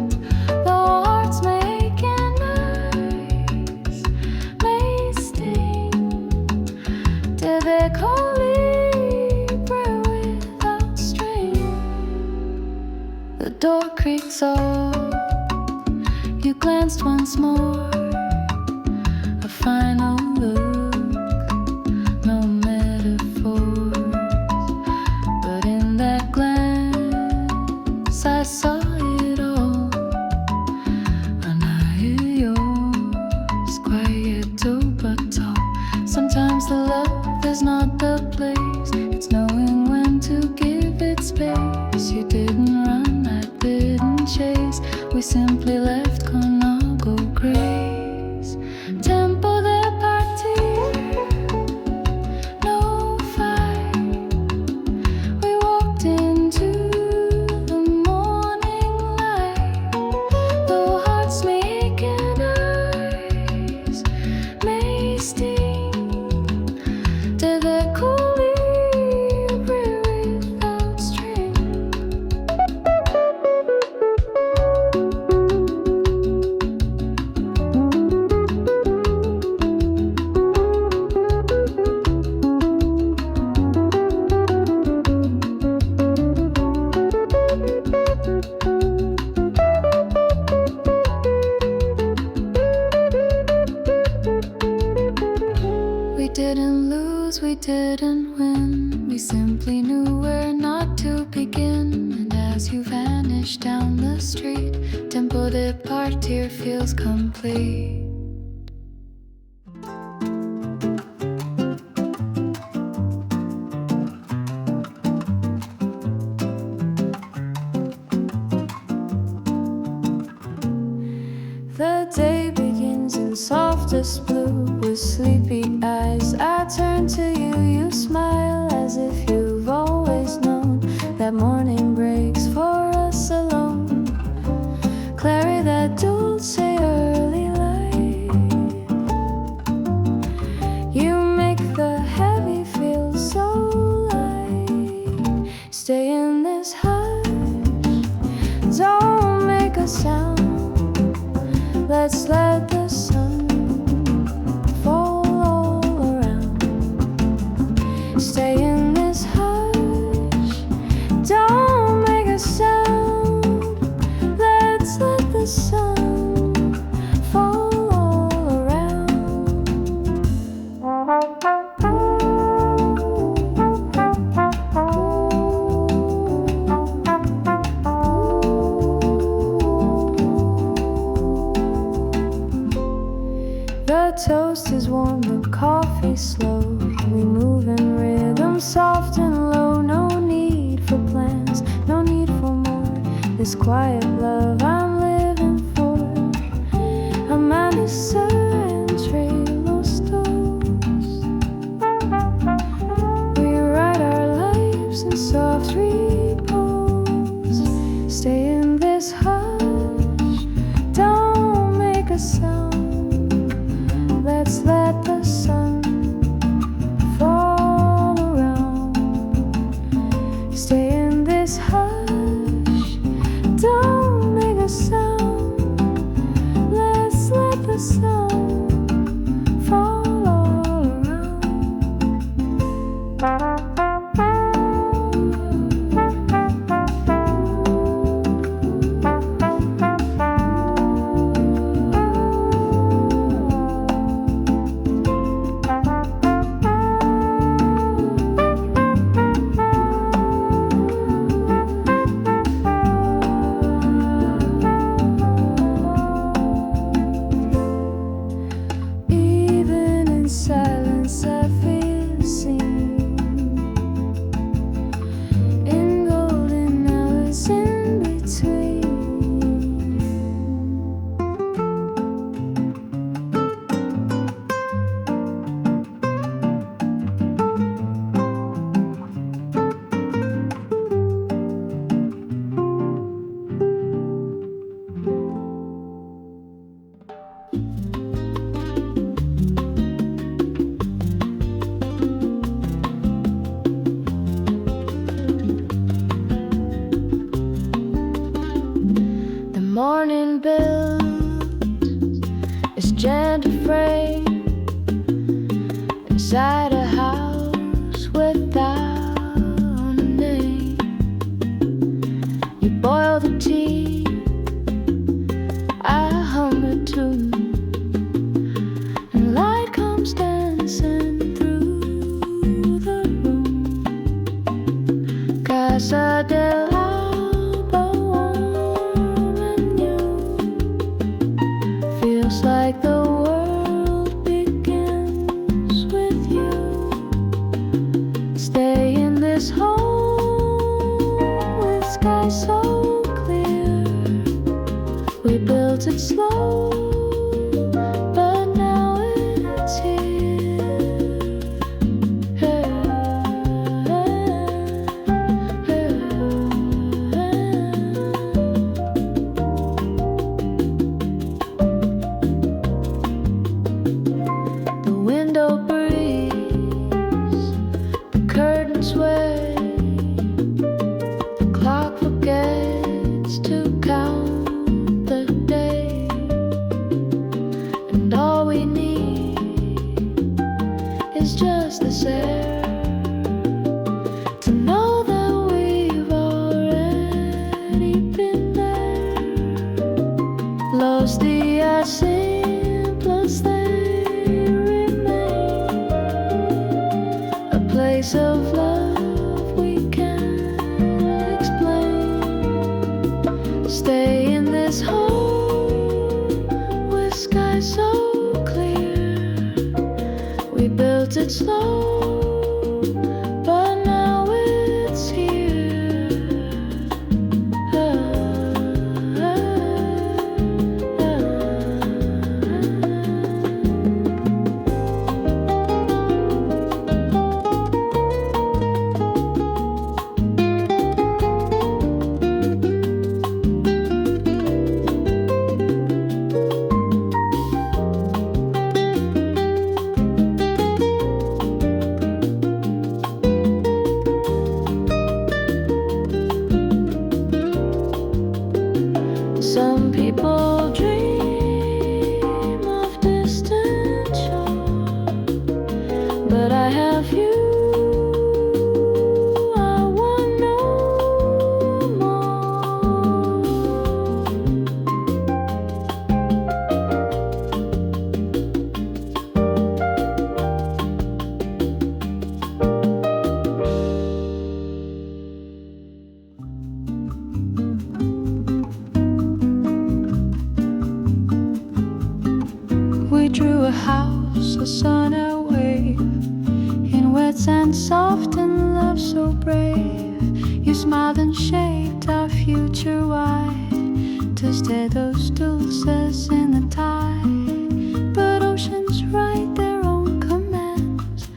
The hearts making eyes may sting. Did they call Libra without string? The door creaks off. You glanced once more, a final look, no metaphors. But in that glance, I saw it all. Anahiyos, quieto but tall. Sometimes the love is not the place, it's knowing when to give it space. You didn't run, I didn't chase, we simply left con algo grace. Tempo de partir, no fight. We walked into the morning light. The hearts making eyes may sting. Did they call Libra without string? We didn't lose, we didn't win. We simply knew where not to begin. And as you vanish down the street, tempo de partir feels complete. The day begins in softest blue with sleepy eyes. I turn to you, you smile as if you've always known that morning breaks for us alone. Clary, that dulce early light. You make the heavy feel so light. Stay in this hush, don't make a sound. Let's let the sun fall all around. Stay in this hush, don't make a sound. Let's let the sun fall all around. The toast is warm, the coffee slow. We move in rhythm, soft and low. No need for plans, no need for more. This quiet love I'm living for. Amanecer entre los dos. We write our lives in soft repose. Stay in this hush, don't make a sound. Let's let the sun fall around. Stay in this hush, don't make a sound. Let's let the sun morning build is gentle frame inside a house without a name. You boil the tea, I hum a tune, and light comes dancing through the room. Casa del Alba, warm and new, feels like the world begins with you. Stay in this home with sky so clear. We built it slow, but now it's here. The window breeze, the curtains sway, the clock forgets to count the day, and all we need is just this air to know that we've already been there. Love's the simplest they remain, a place of love we can't explain. Stay in this home with sky so clear. We built it slow, but now it's here. Some people dream of distant shore, but I have you. I want no more. We drew a house, a sun, a wave, in wet sand soft and love so brave. You smiled and shaped our future wide to stay those dulces in the tide. But oceans write their own commands.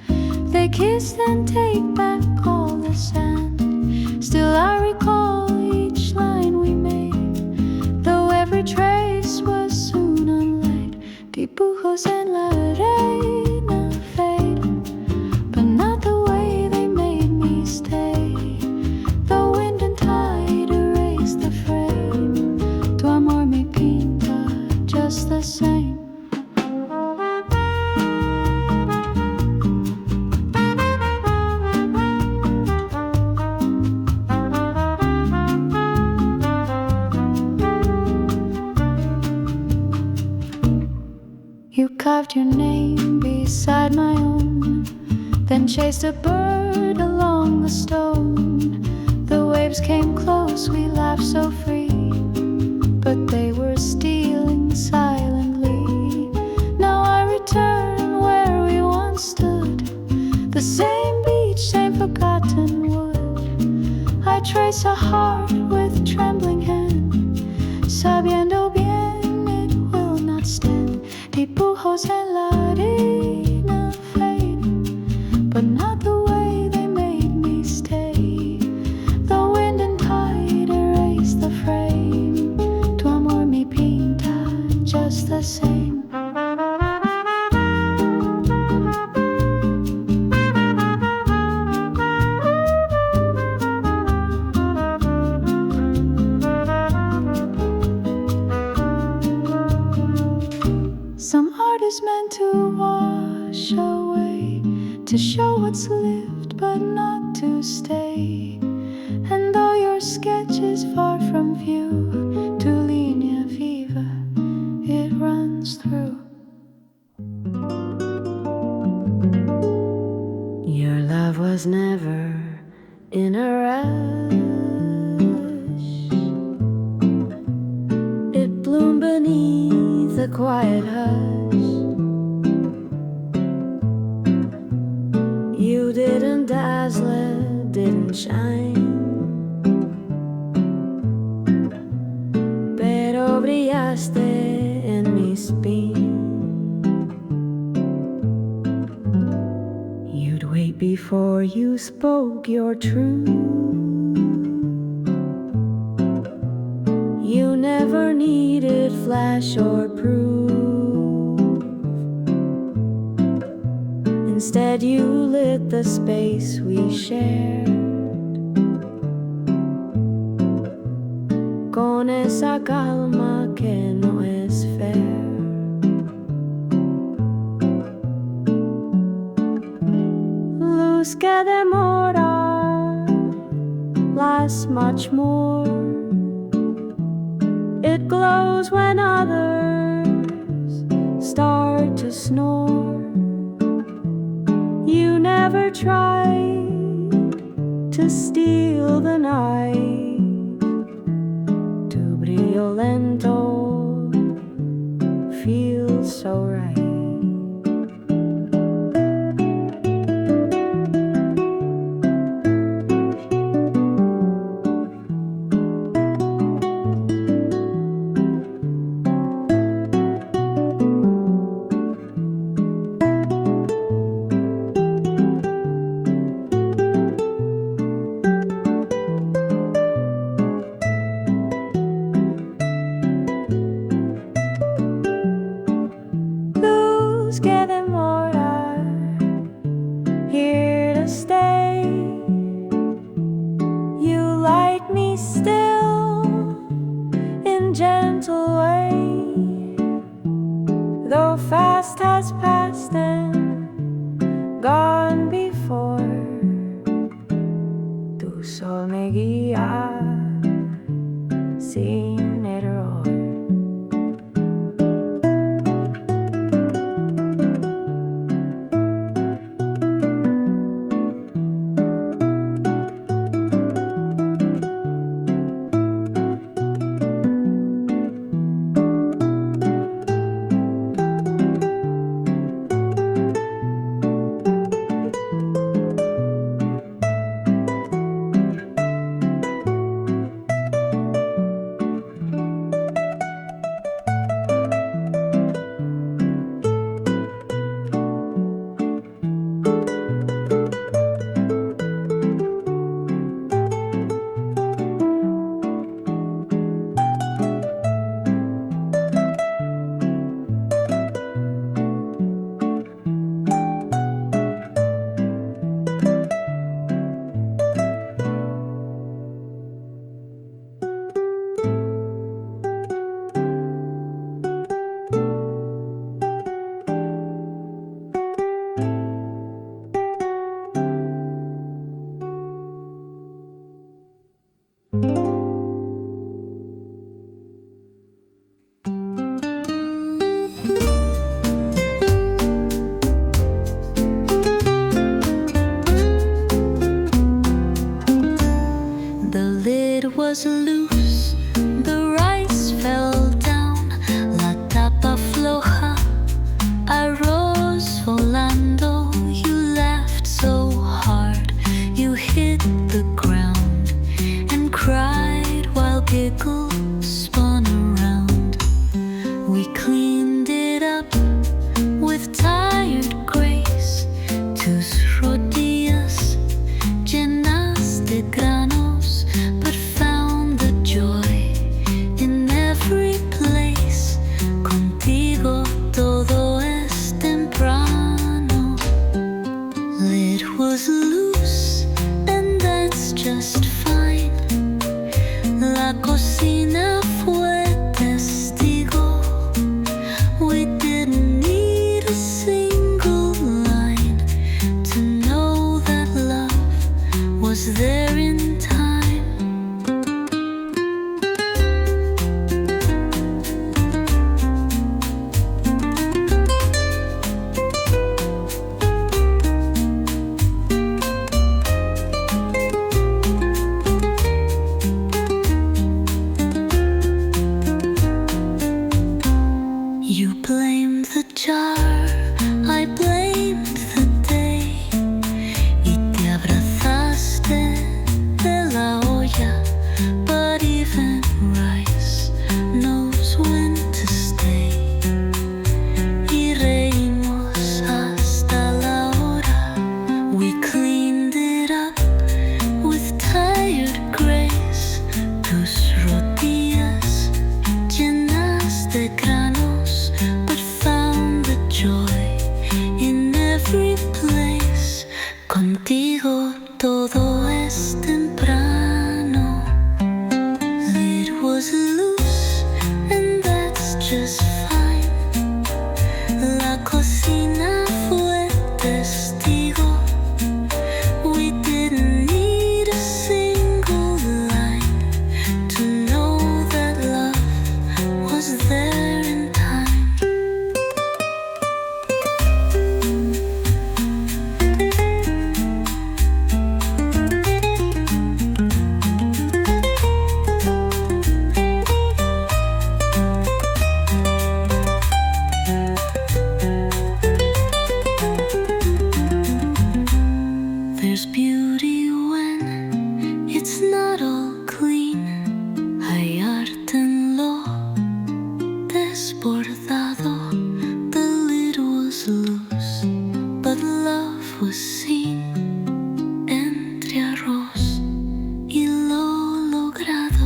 They kiss and take back all the sand. Still I recall each line we made, though every trace was soon unlaid. Dibujos en la arena fade, but not the way they made me stay. The wind and tide erase the frame. Tu amor me pinta just the same. You carved your name beside my own, then chased a bird along the stone. The waves came close, we laughed so free, but they were stealing silently. Now I return where we once stood, the same beach, same forgotten wood. I trace a heart with trembling hand, sabiendo bien it will not stand. Dibujos en la arena fade, but not the way they made me stay. The wind and tide erase the frame. Tu amor me pinta just the same. to wash away, to show what's lived but not to stay. And though your sketch is far from view, to linea viva it runs through. Your love was never in a rush. It bloomed beneath a quiet hush. You didn't dazzle, didn't shine, pero brillaste en mi spin. You'd wait before you spoke your truth. You never needed flash or proof. Instead you lit the space we shared con esa calma que no es fair. Luz que demora lasts much more. It glows when others start to snore. You never tried to steal the night. Tu brillo lento feels so right. Que demora, here to stay. You like me still in gentle way, though fast has passed and gone before. Tu sol me guía sin error. just fine. La cocina fue testigo. We didn't need a single line to know that love was there in time. There's beauty when it's not all clean. Hay arte en lo desbordado. The lid was loose, but love was seen entre arroz y lo logrado.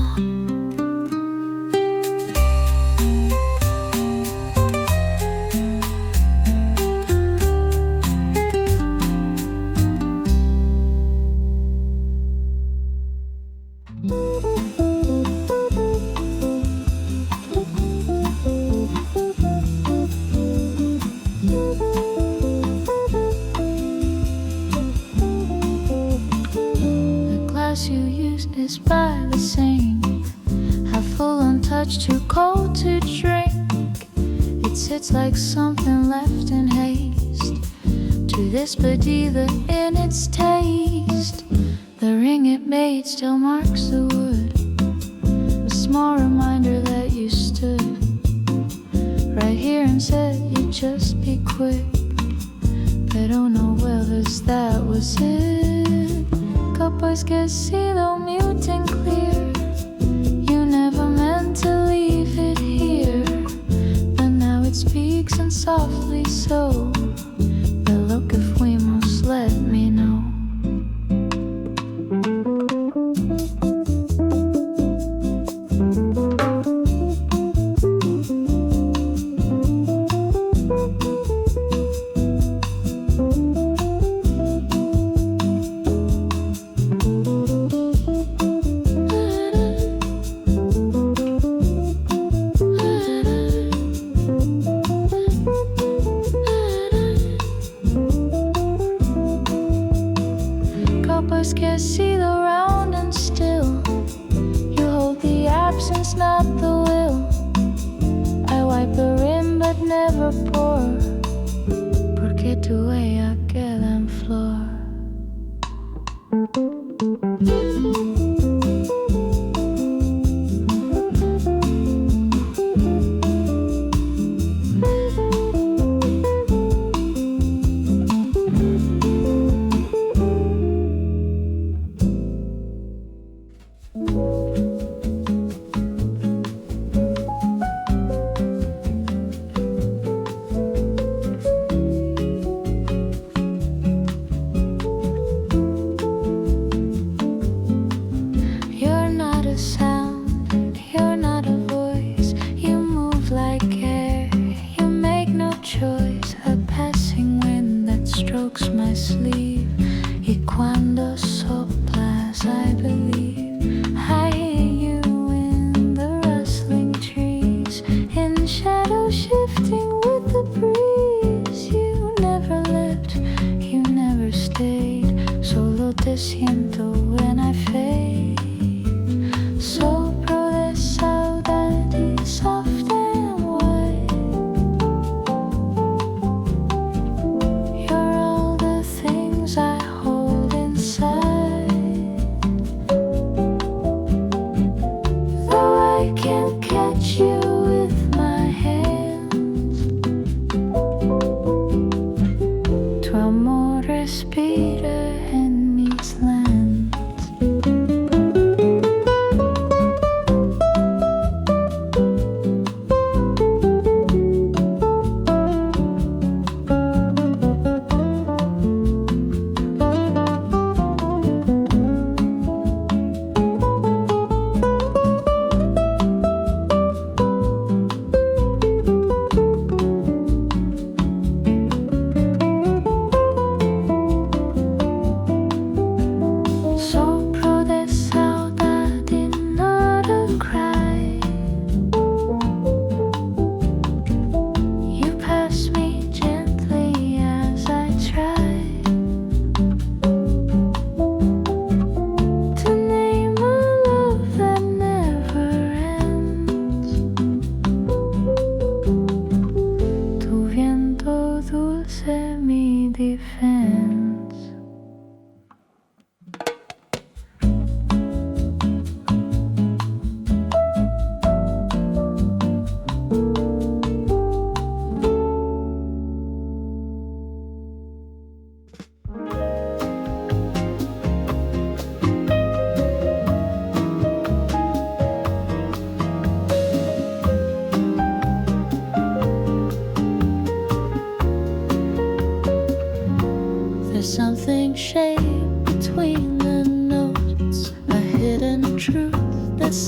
The glass you use is by the same, half full, untouched, too cold to drink. It sits like something left in haste, to this Padilla in its taste. The ring it made still marks the wood, a small reminder that you stood right here and said you'd just be quick. Pero no vuelves, that was it. Capaz que he sido mute and clear. You never meant to leave it here, but now it speaks and softly so. The look if we must let me know. Capaz que he sido round and still. You hold the absence, not the will. I wipe the rim but never pour, porque tu huella queda en flor.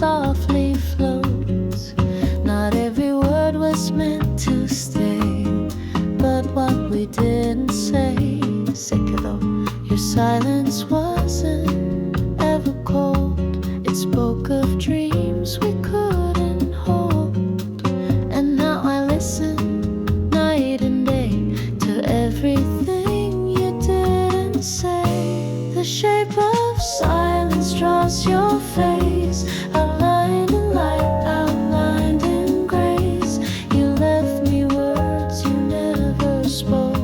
softly floats. Not every word was meant to stay, but what we didn't say. Your silence wasn't ever cold. It spoke of dreams we couldn't hold. And now I listen night and day to everything you didn't say. The shape of silence draws your face, outlined in light, outlined in grace. You left me words you never spoke.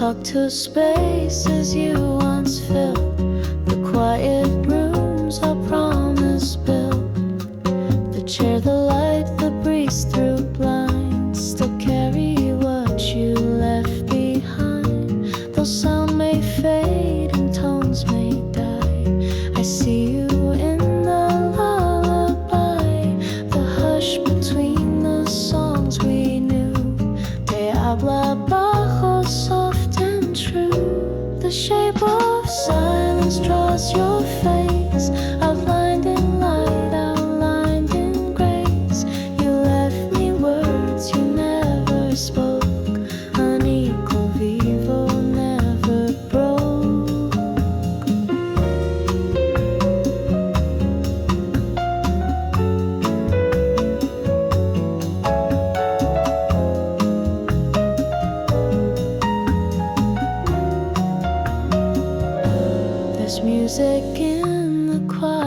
Talk to spaces you once filled, the quiet rooms our promise built, the chair, the light, the breeze through blinds, still carry what you left behind. Though sound may fade and tones may die, I see you in the lullaby, the hush between the songs we knew. Te habla bajo soft. The shape of silence draws your face, outlined in light, outlined in grace. You left me words you never spoke, unequal vivo never broke. There's music in the quiet.